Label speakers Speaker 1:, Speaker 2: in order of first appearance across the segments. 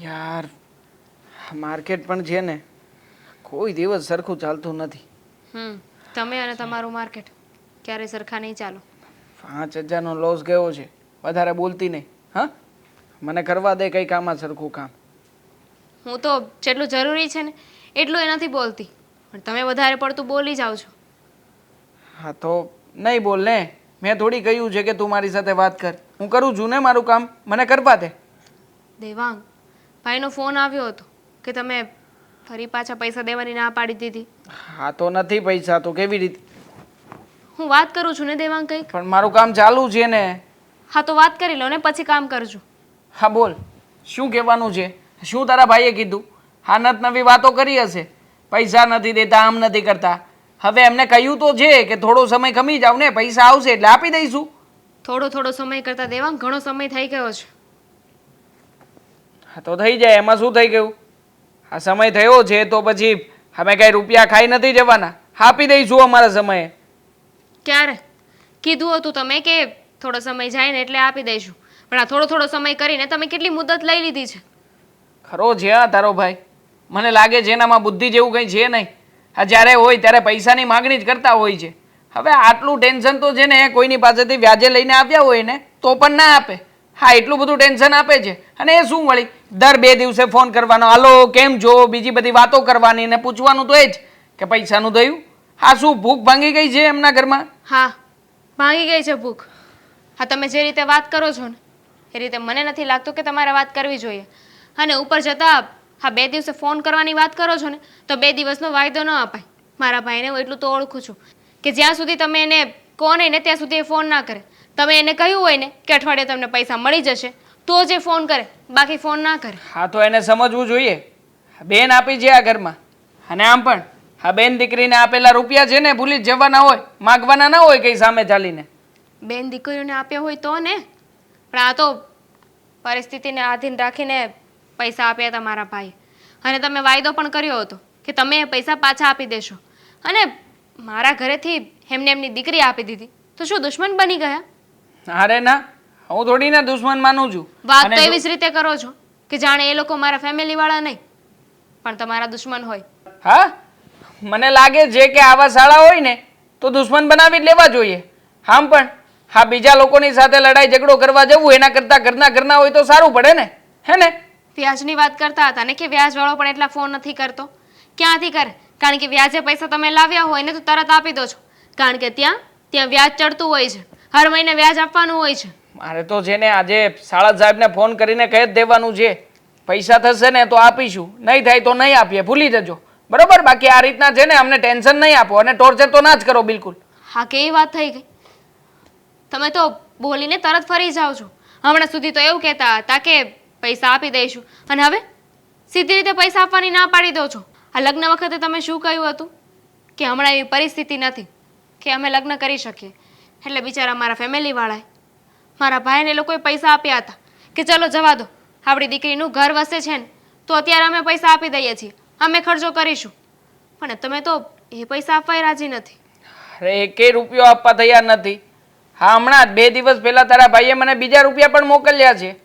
Speaker 1: યાર માર્કેટ પણ છે ને કોઈ દિવસ સરખું ચાલતું નથી.
Speaker 2: તમે અને તમારું માર્કેટ ક્યારે સરખા નહીં ચાલો.
Speaker 1: 5,000નો લોસ ગયો છે. વધારે બોલતી નહીં. હા, મને કરવા દે કંઈ કામમાં સરખું કામ.
Speaker 2: હું તો જેટલું જરૂરી છે ને એટલું એ નથી બોલતી, પણ તમે વધારે પડતું બોલી જાઓ છો.
Speaker 1: હા તો નહીં બોલ ને. મેં થોડી કહ્યું છે કે તું મારી સાથે વાત કર. હું કરું છું ને મારું કામ, મને કરવા દે.
Speaker 2: દેવાંગ, ભાઈનો ફોન આવ્યો હતો કે તમે ફરી પાછા પૈસા દેવાની ના પાડી દીધી.
Speaker 1: હા તો નથી પૈસા તો કેવી રીતે?
Speaker 2: હું વાત કરું છું ને દેવાંગ કંઈક.
Speaker 1: પણ મારું કામ ચાલુ છે ને.
Speaker 2: હા તો વાત કરી લો ને પછી કામ કરજો.
Speaker 1: હા બોલ, શું કહેવાનું છે? શું તારા ભાઈએ કીધું? હા નત નવી વાતો કરી હશે. પૈસા નથી દેતા, આમ નથી કરતા. હવે એમને કહ્યું તો છે કે થોડો સમય ખમી જાવ ને, પૈસા આવશે એટલે આપી દઈશું.
Speaker 2: થોડો સમય કરતા દેવાંગ ઘણો સમય થઈ ગયો છે.
Speaker 1: હા તો થઈ જાય, એમાં શું થઈ ગયું? આ સમય થયો છે તો પછી અમે કઈ રૂપિયા ખાઈ નથી જવાના. આપી દઈશું અમારા સમયે.
Speaker 2: ક્યારે કીધું હતું તમે કે થોડો સમય જાય ને એટલે આપી દઈશું, પણ આ થોડો સમય કરીને તમે કેટલી મુદત લઈ લીધી છે.
Speaker 1: ખરો છે હા તારો ભાઈ. મને લાગે છે એનામાં બુદ્ધિ જેવું કંઈ છે નહીં. આ જ્યારે હોય ત્યારે પૈસાની માગણી જ કરતા હોય છે. હવે આટલું ટેન્શન તો છે ને કોઈની પાસેથી વ્યાજે લઈને આવ્યા હોય ને તો પણ ના આપે. હા એટલું બધું ટેન્શન આપે છે. અને એ શું વળી દર 2 દિવસે ફોન કરવાનો, હાલો કેમ છો, બીજી બધી વાતો કરવાની ને પૂછવાનું તો એ જ કે પૈસાનું થયું. હા શું ભૂખ ભાંગી ગઈ છે એમના ઘરમાં?
Speaker 2: હા ભાંગી ગઈ છે ભૂખ. હા તમે જે રીતે વાત કરો છો ને એ રીતે મને નથી લાગતું કે તમારે વાત કરવી જોઈએ. અને ઉપર જતાં હા 2 દિવસે ફોન કરવાની વાત કરો છો ને તો 2 દિવસનો વાયદો ન અપાય. મારા ભાઈને હું એટલું તો ઓળખું છું કે જ્યાં સુધી તમે એને કહો નહીં ને ત્યાં સુધી એ ફોન ના કરે. તમે એને કહ્યું હોય ને કે અઠવાડિયે તમને પૈસા મળી જશે તો જ એ ફોન કરે, બાકી ફોન ના કરે.
Speaker 1: હા તો એને સમજવું જોઈએ. બેન આપી છે આ ઘરમાં. અને આમ પણ હા બેન દીકરીને આપેલા રૂપિયા છે ને ભૂલી જ જવાના હોય, માગવાના ના હોય કઈ સામે ચાલીને.
Speaker 2: બેન દીકરીઓને આપ્યા હોય તો ને, પણ આ તો પરિસ્થિતિને આધીન રાખીને પૈસા આપ્યા હતા મારા ભાઈ. અને તમે વાયદો પણ કર્યો હતો કે તમે એ પૈસા પાછા આપી દેશો. અને મારા ઘરેથી એમને એમની દીકરી આપી દીધી તો શું દુશ્મન બની ગયા?
Speaker 1: અરે ના, હું થોડી ના દુશ્મન માનું છું.
Speaker 2: વાત તો એવી જ રીતે કરો છો કે જાણે એ લોકો મારા ફેમિલી વાળા નહીં પણ તમારા દુશ્મન હોય.
Speaker 1: હા મને લાગે છે કે આવા શાળા હોય ને તો દુશ્મન બનાવી જ લેવા જોઈએ. આમ પણ હા બીજા લોકોની સાથે લડાઈ ઝઘડો કરવા જવું એના કરતાં ઘરના હોય તો સારું પડે ને, હે ને?
Speaker 2: વ્યાજની વાત કરતા હતા ને કે વ્યાજવાળો પણ એટલા ફોન નથી કરતો. ક્યાંથી કરે? કારણ કે વ્યાજે પૈસા તમે લાવ્યા હોય ને તો તરત આપી દો છો, કારણ કે ત્યાં વ્યાજ ચડતું હોય છે. હર મહિને વ્યાજ આપવાનું હોય છે.
Speaker 1: મારે તો છે ને આજે શાળા સાહેબને ફોન કરીને કહી જ દેવાનું છે પૈસા થશે ને તો આપીશું, નહીં થાય તો નહીં આપીએ, ભૂલી જજો બરોબર. બાકી આ રીતના છે ને અમને ટેન્શન નહીં આપો અને ટોર્ચર તો ના જ કરો બિલકુલ.
Speaker 2: હા કેવી વાત થઈ ગઈ? તમે તો બોલીને તરત ફરી જાઓ છો. હમણાં સુધી તો એવું કહેતા હતા કે પૈસા આપી દઈશું અને હવે સીધી રીતે પૈસા આપવાની ના પાડી દો છો. આ લગ્ન વખતે તમે શું કહ્યું હતું કે હમણાં એવી પરિસ્થિતિ નથી કે અમે લગ્ન કરી શકીએ, એટલે બિચારા મારા ફેમિલીવાળાએ મારા ભાઈને એ લોકોએ પૈસા આપ્યા હતા કે ચલો જવા દો, આપણી દીકરીનું ઘર વસે છે ને તો અત્યારે અમે પૈસા આપી દઈએ છીએ, અમે ખર્ચો કરીશું. પણ તમે તો એ પૈસા આપવાય રાજી નથી.
Speaker 1: અરે એકે રૂપિયો આપવા તૈયાર નથી. હા હમણાં 2 દિવસ પહેલા તારા ભાઈએ મને બીજા રૂપિયા પણ મોકલ્યા છે.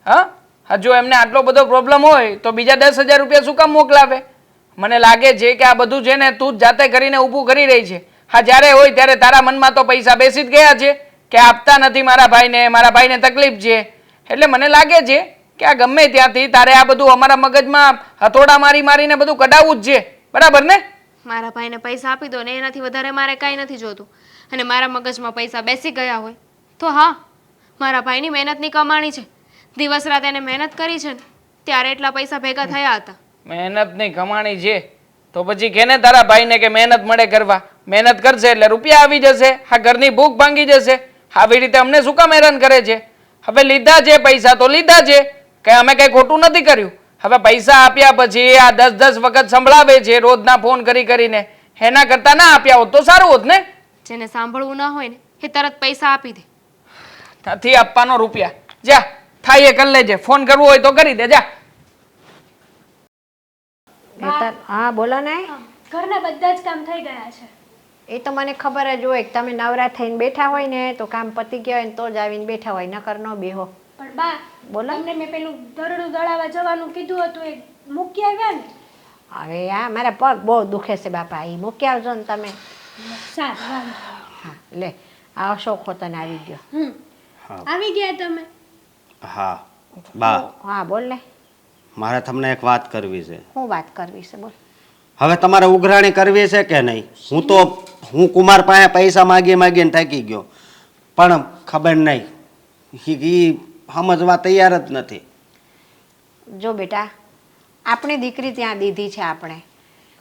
Speaker 1: હા જો એમને આટલો બધો પ્રોબ્લેમ હોય તો બીજા 10,000 રૂપિયા શું કામ મોકલાવે? મને લાગે છે કે આ બધું છે ને તું જ જાતે કરીને ઊભું કરી રહી છે. હા જ્યારે હોય ત્યારે તારા મનમાં તો પૈસા બેસી જ ગયા છે કે આપતા નથી મારા ભાઈને તકલીફ છે. એટલે મને લાગે છે કે આ ગમે ત્યાંથી તારે આ બધું અમારા મગજમાં હથોડા મારીને બધું કઢાવવું જ છે, બરાબર ને?
Speaker 2: મારા ભાઈને પૈસા આપી દો ને એનાથી વધારે મારે કાંઈ નથી જોતું. અને મારા મગજમાં પૈસા બેસી ગયા હોય તો હા મારા ભાઈની મહેનતની કમાણી છે. દિવસ રાત એને મહેનત કરી છે ને ત્યારે એટલા પૈસા ભેગા થયા હતા.
Speaker 1: મહેનતની કમાણી છે તો પછી કેને તારા ભાઈને કે મહેનત મળે કરવા? મહેનત કરશે એટલે રૂપિયા આવી જશે. આ ઘરની ભૂખ ભાંગી જશે. આવી રીતે અમને શું કામ હેરાન કરે છે? હવે લીધા છે પૈસા તો લીધા છે, કઈ અમે કઈ ખોટું નથી કર્યું. હવે પૈસા આપ્યા પછી આ 10 વખત સંભળાવે છે રોજના ફોન કરીને, એના કરતા ના આપ્યા હોત તો સારું હોત ને.
Speaker 2: જેને સાંભળવું ના હોય ને એ તરત પૈસા આપી દે.
Speaker 1: નથી આપવાનો રૂપિયા. જા થાય એ કરી લેજે, ફોન કરવો હોય તો કરી દે જા.
Speaker 3: હા બોલો ને.
Speaker 4: ઘરના બધા જ કામ થઈ ગયા છે.
Speaker 3: એ તો મને ખબર જ હોય કે તમે નવરા થઈને બેઠા હોય ને તો કામ પતી ગયા હોય ને તો જ આવીને બેઠા હોય, નકર ન બેહો.
Speaker 4: પણ બા
Speaker 3: બોલો.
Speaker 4: તમને મેં પેલું દરડું દળાવવા જવાનું કીધું હતું એ મૂકી આવ્યા ને?
Speaker 3: હવે આ મારા પગ બહુ દુખે છે બાપા, એ મૂકી આવજો ને તમે.
Speaker 4: સારું વાંધો નહીં.
Speaker 3: હા લે, આ અશોક હોતન આવી ગયો.
Speaker 5: હા
Speaker 4: આવી ગયા તમે?
Speaker 5: હા બા,
Speaker 3: હા બોલ ને,
Speaker 5: મારે તમને એક વાત કરવી છે.
Speaker 3: શું વાત કરવી છે બોલ.
Speaker 5: હવે તમારે ઉઘરાણી કરવી છે કે નહીં? હું કુમાર પાસે પૈસા માગીને થાકી ગયો, પણ ખબર નહીં એ સમજવા તૈયાર જ નથી.
Speaker 3: જો બેટા, આપણી દીકરી ત્યાં દીધી છે આપણે,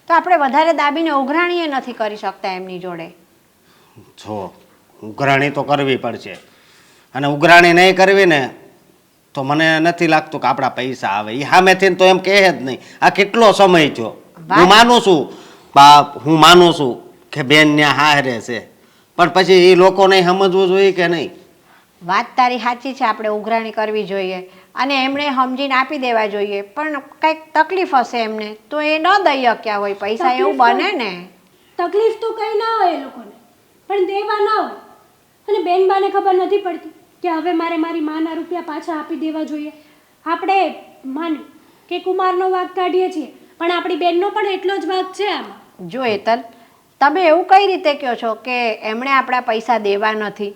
Speaker 3: તો આપણે વધારે દાબીને ઉઘરાણીએ નથી કરી શકતા એમની જોડે.
Speaker 5: જો ઉઘરાણી તો કરવી પડશે, અને ઉઘરાણી નહીં કરવી ને તો મને નથી લાગતું કે આપણા પૈસા આવે. એ સામેથી તો એમ કહે જ નહીં. આ કેટલો સમય થયો. હું માનું છું બાપ, હું માનું છું કે બેન ત્યાં હારે છે, પણ પછી એ લોકોને સમજવું જોઈએ કે નહીં?
Speaker 3: વાત તારી સાચી છે, આપણે ઉઘરાણી કરવી જોઈએ અને એમણે સમજીને આપી દેવા જોઈએ, પણ કંઈક તકલીફ હશે એમને તો એ ન દઈ શક્યા હોય પૈસા, એવું બને ને.
Speaker 4: તકલીફ તો કંઈ ના હોય એ લોકોને, પણ દેવા ના હોય. અને બેન બાને ખબર નથી પડતી કે હવે મારે મારી માના રૂપિયા પાછા આપી દેવા જોઈએ. આપણે માની કે કુમારનો વાંક કાઢીએ છીએ, પણ આપણી બેનનો પણ એટલો જ વાંક છે આમાં.
Speaker 3: જો હેતલ, તમે એવું કઈ રીતે કહો છો કે એમણે આપણા પૈસા દેવા નથી?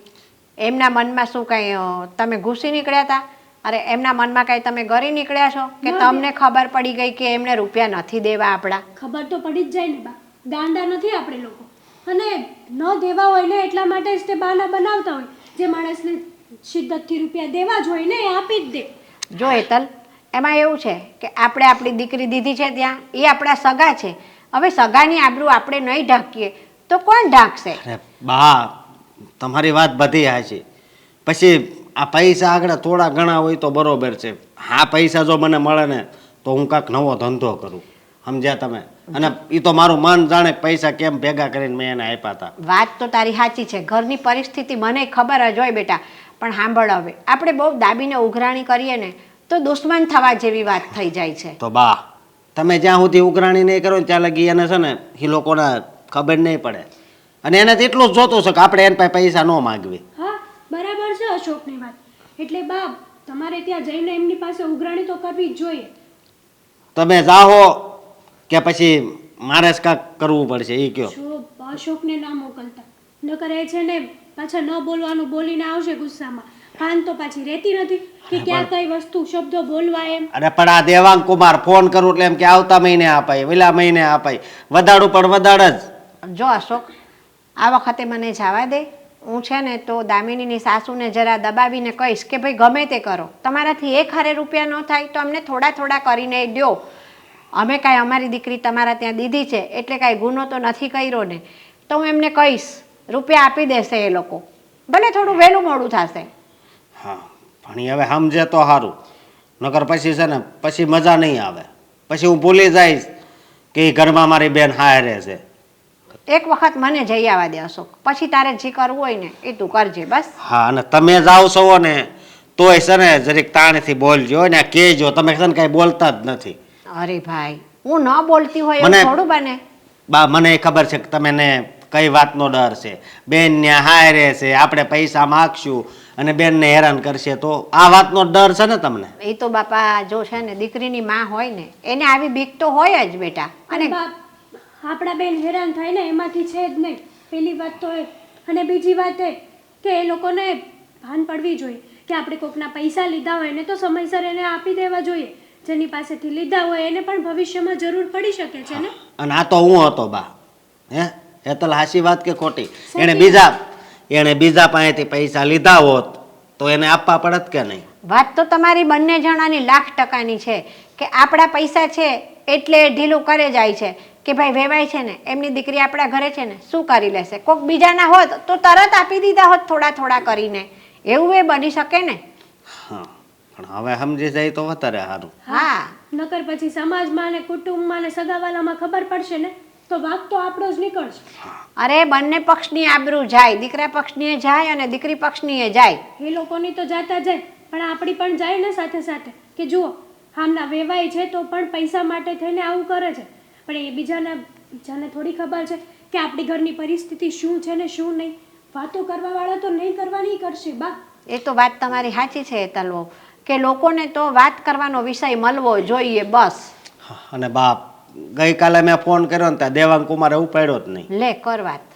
Speaker 3: એમના મનમાં શું કંઈ તમે ઘૂસી નીકળ્યા હતા? અરે એમના મનમાં કંઈ તમે ગરી નીકળ્યા છો કે તમને ખબર પડી ગઈ કે એમને રૂપિયા નથી દેવા આપણા?
Speaker 4: ખબર તો પડી જ જાય ને બા, ગાંડા નથી આપણે લોકો. અને ન દેવા હોય ને એટલા માટે જ તે બહાના બનાવતા હોય. જે માણસને શિદ્દતથી રૂપિયા દેવા જ હોય ને એ આપી જ દે.
Speaker 3: જો હેતલ, એમાં એવું છે કે આપણે આપણી દીકરી દીધી છે ત્યાં, એ આપણા સગા છે. હવે સગાની આબરૂ આપણે નહીં ઢાંકીએ તો કોણ ઢાંકશે?
Speaker 5: અરે બા, તમારી વાત બધી હાચી. પછી આ પૈસા આગળ થોડા ઘણા હોય તો બરોબર છે. હા પૈસા જો મને મળે ને તો હું કાંઈક નવો ધંધો કરું, સમજ્યા તમે? અને એ તો મારું મન જાણે પૈસા કેમ ભેગા કરીને મેં એને આપ્યા હતા.
Speaker 3: વાત તો તારી સાચી છે, ઘરની પરિસ્થિતિ મને ખબર જ હોય બેટા, પણ સાંભળ, હવે આપણે બહુ દાબીને ઉઘરાણી કરીએ ને તો દુશ્મન થવા જેવી વાત થઈ જાય છે.
Speaker 5: તો બા, તમે જ્યાં સુધી ઉઘરાણી નહીં કરો ને ત્યાં લગી એને છે ને એ લોકોને ખબર નહીં પડે, અને એને તો એટલું જ જોતું છે કે આપણે એના પાસે પૈસા ન માગવી.
Speaker 4: હા બરાબર છે અશોકની વાત. એટલે બા, તમારે ત્યાં જઈને એમની પાસે ઉઘરાણી તો કરવી જ જોઈએ.
Speaker 5: તમે જાઓ કે પછી મારે જ કાંઈક કરવું પડશે એ કયો?
Speaker 4: જો અશોકને ના મોકલતા, નકર એ છે ને પાછા ન બોલવાનું બોલીને આવશે ગુસ્સામાં. ભાન તો પાછી રહેતી નથી કે ક્યાં કઈ વસ્તુ શબ્દો બોલવા એમ.
Speaker 5: અરે પણ આ દેવાંગ કુમાર ફોન કરું એટલે એમ કે આવતા મહિને અપાય, પેલા મહિને અપાય, વધાડું પણ વધાડ જ.
Speaker 3: જો અશોક, આ વખતે મને જવા દે. હું છે ને તો દામિનીની સાસુને જરા દબાવીને કહીશ કે ભાઈ ગમે તે કરો, તમારાથી એક હારે રૂપિયા ન થાય તો અમને થોડા થોડા કરીને દો. અમે કાંઈ અમારી દીકરી તમારા ત્યાં દીધી છે એટલે કાંઈ ગુનો તો નથી કર્યો ને. તો હું એમને કહીશ, રૂપિયા આપી દેશે એ લોકો, ભલે થોડું વહેલું મોડું થશે.
Speaker 5: હા પણ ઈ હવે સમજે તો સારું, નકર પછી છે ને પછી મજા નહીં આવે. પછી હું ભૂલી જઈશ કે ઈ ઘરમાં મારી બેન હારે છે.
Speaker 3: એક વખત મને જઈ આવવા દે અશોક, પછી તારે જે કરવું હોય ને એ તું કરજે બસ.
Speaker 5: હા, અને તમે જાઓ છો ને તોય છે ને જરીક તાણથી બોલજો ને કહેજો. તમે છે ને કાંઈ બોલતા જ નથી.
Speaker 3: અરે ભાઈ, હું ન બોલતી હોય એવું થોડું બને.
Speaker 5: બા મને ખબર છે કે તમે ને કઈ વાતનો ડર છે. બેન ને હારે છે, આપણે પૈસા માગશું અને બેનને હેરાન કરશે, તો આ વાતનો ડર છે ને તમને?
Speaker 3: એ તો બાપા જો છે ને દીકરીની માં હોય ને એને આવી બીક તો હોય જ બેટા.
Speaker 4: અને
Speaker 3: અને
Speaker 4: બાપ, આપણા બેન હેરાન થાય ને એમાંથી છે જ નહીં, પેલી વાત તો એ. અને બીજી વાત એ કે એ લોકોને ભાન પડવી જોઈએ કે આપણે કોકના પૈસા લીધા હોય ને તો સમયસર એને આપી દેવા જોઈએ. જેની પાસેથી લીધા હોય એને પણ ભવિષ્યમાં જરૂર પડી શકે છે ને.
Speaker 5: અને આ તો હું હતો બા, હે હેતલ હાચી વાત કે ખોટી? એણે બીજા પાસેથી પૈસા લીધા હોત તો એને આપવા પડત કે નહીં?
Speaker 3: વાત તો તમારી બંને જણાની 1,00,000% છે કે આપણા પૈસા છે એટલે ઢીલું કરે જાય છે કે ભાઈ વેવાય છે ને એમની દીકરી આપણા ઘરે છે ને શું કરી લેશે. કોક બીજાના હોત તો તરત આપી દીધા હોત થોડા થોડા કરીને, એવું એ બની શકે ને.
Speaker 5: હા પણ હવે સમજી જાય તો વધારે સારું.
Speaker 3: હા,
Speaker 4: નકર પછી સમાજમાં ને કુટુંબમાં ને સગાવાલામાં ખબર પડશે ને તો વાંક તો આપણો જ નીકળશે.
Speaker 3: અરે બંને પક્ષની આબરૂ જાય, દીકરા પક્ષની જાય અને દીકરી પક્ષની જાય.
Speaker 4: એ લોકોની તો જાતા જાય પણ આપણી પણ જાય ને સાથે સાથે કે જુઓ આમના વેવાય છે તો પણ પૈસા માટે થઈને આવું કરે છે, પણ એ બીજાને થોડી ખબર છે કે આપણી ઘરની પરિસ્થિતિ શું છે ને શું નહીં. વાતો કરવા વાળા તો નહીં કરવાની કરશે બા.
Speaker 3: એ તો વાત તમારી સાચી છે તલવો, કે લોકોને તો વાત કરવાનો વિષય મળવો જોઈએ બસ.
Speaker 5: અને બાપ ગઈકાલે મેં ફોન કર્યો ને ત્યાં દેવાંગ કુમારે ઉપાડ્યો જ નહીં.
Speaker 3: લે કર વાત.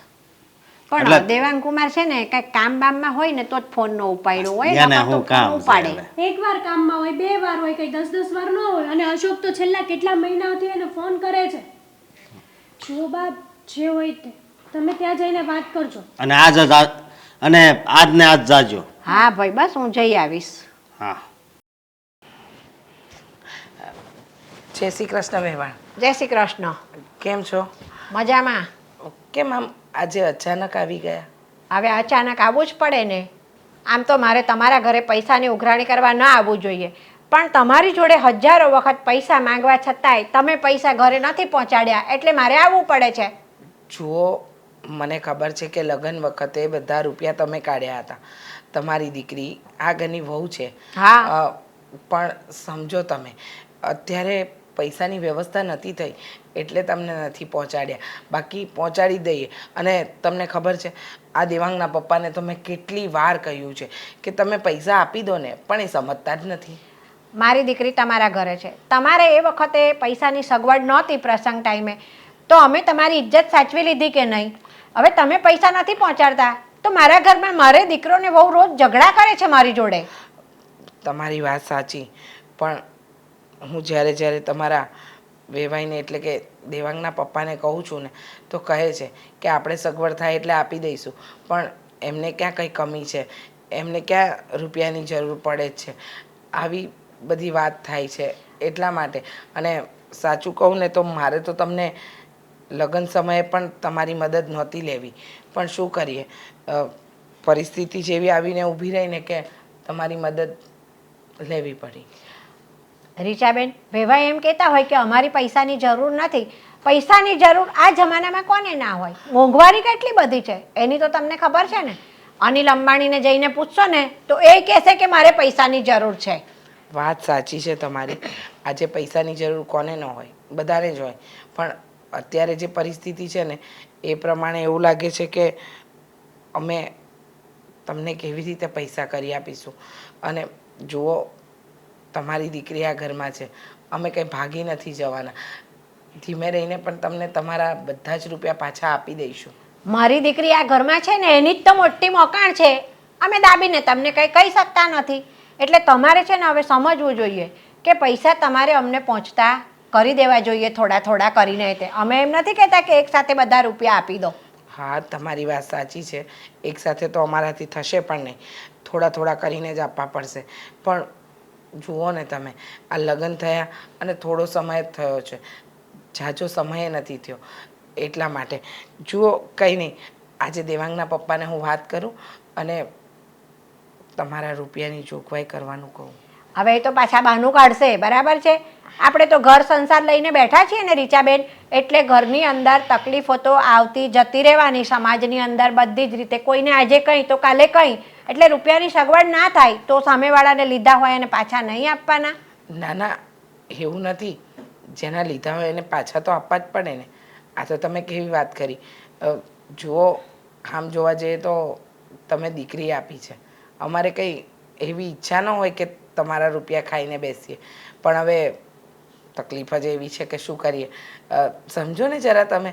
Speaker 3: પણ
Speaker 5: એટલે-
Speaker 3: દેવાંગ કુમાર છે ને કઈ કામ બામમાં હોય ને તો જ ફોન નો ઉપાડ્યો હોય,
Speaker 5: એને
Speaker 3: નકર તો
Speaker 5: શું
Speaker 3: ફોન
Speaker 5: કામ છે
Speaker 3: ઉપાડે.
Speaker 5: હવે?
Speaker 4: એકવાર કામમાં હોય, 2 વાર હોય, કઈ 10-10 વાર ન હોય. અને અશોક તો છેલ્લા કેટલા મહિનાથી એને ફોન કરે છે. જો બાપ જે હોય તે તમે ત્યાં જઈને વાત કરજો.
Speaker 5: અને અને આજ ને આજ જાજો.
Speaker 3: હા ભાઈ બસ હું જઈ આવીશ.
Speaker 5: હા.
Speaker 6: જય શ્રી કૃષ્ણ મહેવાણ.
Speaker 3: જય શ્રી કૃષ્ણ.
Speaker 6: કેમ છો?
Speaker 3: મજામાં.
Speaker 6: કેમ આમ આજે અચાનક આવી ગયા?
Speaker 3: હવે અચાનક આવવું જ પડે ને. આમ તો મારે તમારા ઘરે પૈસાની ઉઘરાણી કરવા ન આવવું જોઈએ, પણ તમારી જોડે હજારો વખત પૈસા માંગવા છતાંય તમે પૈસા ઘરે નથી પહોંચાડ્યા, એટલે મારે આવવું પડે છે.
Speaker 6: જુઓ, મને ખબર છે કે લગ્ન વખતે બધા રૂપિયા તમે કાઢ્યા હતા. તમારી દીકરી આ ઘરની વહુ છે.
Speaker 3: હા.
Speaker 6: પણ સમજો તમે, અત્યારે પૈસાની વ્યવસ્થા નથી થઈ એટલે તમને નથી પહોંચાડ્યા. બાકી પહોંચાડી દઈએ. અને તમને ખબર છે, આ દેવાંગના પપ્પાને તો મેં કેટલી વાર કહ્યું છે કે તમે પૈસા આપી દો ને, પણ એ સમજતા જ નથી.
Speaker 3: મારી દીકરી તમારા ઘરે છે, તમારે એ વખતે પૈસાની સગવડ નહોતી પ્રસંગ ટાઈમે, તો અમે તમારી ઇજ્જત સાચવી લીધી કે નહીં? હવે તમે પૈસા નથી પહોંચાડતા તો મારા ઘરમાં મારે દીકરોને બહુ રોજ ઝઘડા કરે છે મારી જોડે.
Speaker 6: તમારી વાત સાચી, પણ હું જ્યારે તમારા વેવાઈને એટલે કે દેવાંગના પપ્પાને કહું છું ને, તો કહે છે કે આપણે સગવડ થાય એટલે આપી દઈશું. પણ એમને ક્યાં કંઈ કમી છે? એમને ક્યાં રૂપિયાની જરૂર પડે જ છે? આવી બધી વાત થાય છે એટલા માટે. અને સાચું કહું ને તો મારે તો તમને લગ્ન સમયે પણ તમારી મદદ નહોતી લેવી, પણ શું કરીએ, પરિસ્થિતિ જેવી આવીને ઊભી રહીને કે તમારી મદદ લેવી પડી.
Speaker 3: રીચાબેન, વેવાઈ એમ કહેતા હોય કે અમારી પૈસાની જરૂર નથી. પૈસાની જરૂર આ જમાનામાં કોને ના હોય? મોંઘવારી કેટલી બધી છે એની તો તમને ખબર છે ને. અનિલ અંબાણીને જઈને પૂછશો ને તો એ કહેશે કે મારે પૈસાની જરૂર છે.
Speaker 6: વાત સાચી છે તમારી. આજે પૈસાની જરૂર કોને ન હોય? બધાને જ હોય. પણ અત્યારે જે પરિસ્થિતિ છે ને એ પ્રમાણે એવું લાગે છે કે અમે તમને કેવી રીતે પૈસા કરી આપીશું. અને જુઓ, તમારી દીકરી આ ઘરમાં છે, અમે કંઈ ભાગી નથી જવાના. ધીમે રહીને પણ તમને તમારા બધા જ રૂપિયા પાછા આપી દઈશું.
Speaker 3: મારી દીકરી આ ઘરમાં છે ને એની જ તો મોટી મોકાણ છે. અમે દાબીને તમને કંઈ કહી શકતા નથી. એટલે તમારે છે ને હવે સમજવું જોઈએ કે પૈસા તમારે અમને પહોંચતા કરી દેવા જોઈએ, થોડા થોડા કરીને. તે અમે એમ નથી કહેતા કે એકસાથે બધા રૂપિયા આપી દો.
Speaker 6: હા, તમારી વાત સાચી છે. એકસાથે તો અમારાથી થશે પણ નહીં, થોડા થોડા કરીને જ આપવા પડશે. પણ જુઓ ને તમે, આ લગ્ન થયા અને થોડો સમય જ થયો છે, ઝાઝો સમય નથી થયો. એટલા માટે જુઓ, કંઈ નહીં, આજે દેવાંગના પપ્પાને હું વાત કરું અને તમારા રૂપિયાની જોગવાઈ કરવાનું કહું.
Speaker 3: હવે એ તો પાછા બહાનું કાઢશે, બરાબર છે? આપણે તો ઘર સંસાર લઈને બેઠા છીએ ને રીચાબેન, એટલે ઘરની અંદર તકલીફો તો આવતી જતી રહેવાની. સમાજની અંદર બધી જ રીતે કોઈને આજે કંઈ તો કાલે કંઈ. એટલે રૂપિયાની સગવડ ના થાય તો સામેવાળાને લીધા હોય અને પાછા નહીં આપવાના?
Speaker 6: ના ના, એવું નથી. જેના લીધા હોય એને પાછા તો આપવા જ પડે ને. આ તો તમે કેવી વાત કરી. જુઓ, આમ જોવા જઈએ તો તમે દીકરી આપી છે. અમારે કંઈ એવી ઈચ્છા ન હોય કે તમારા રૂપિયા ખાઈને બેસીએ, પણ હવે તકલીફ જ એવી છે કે શું કરીએ. સમજો ને જરા તમે,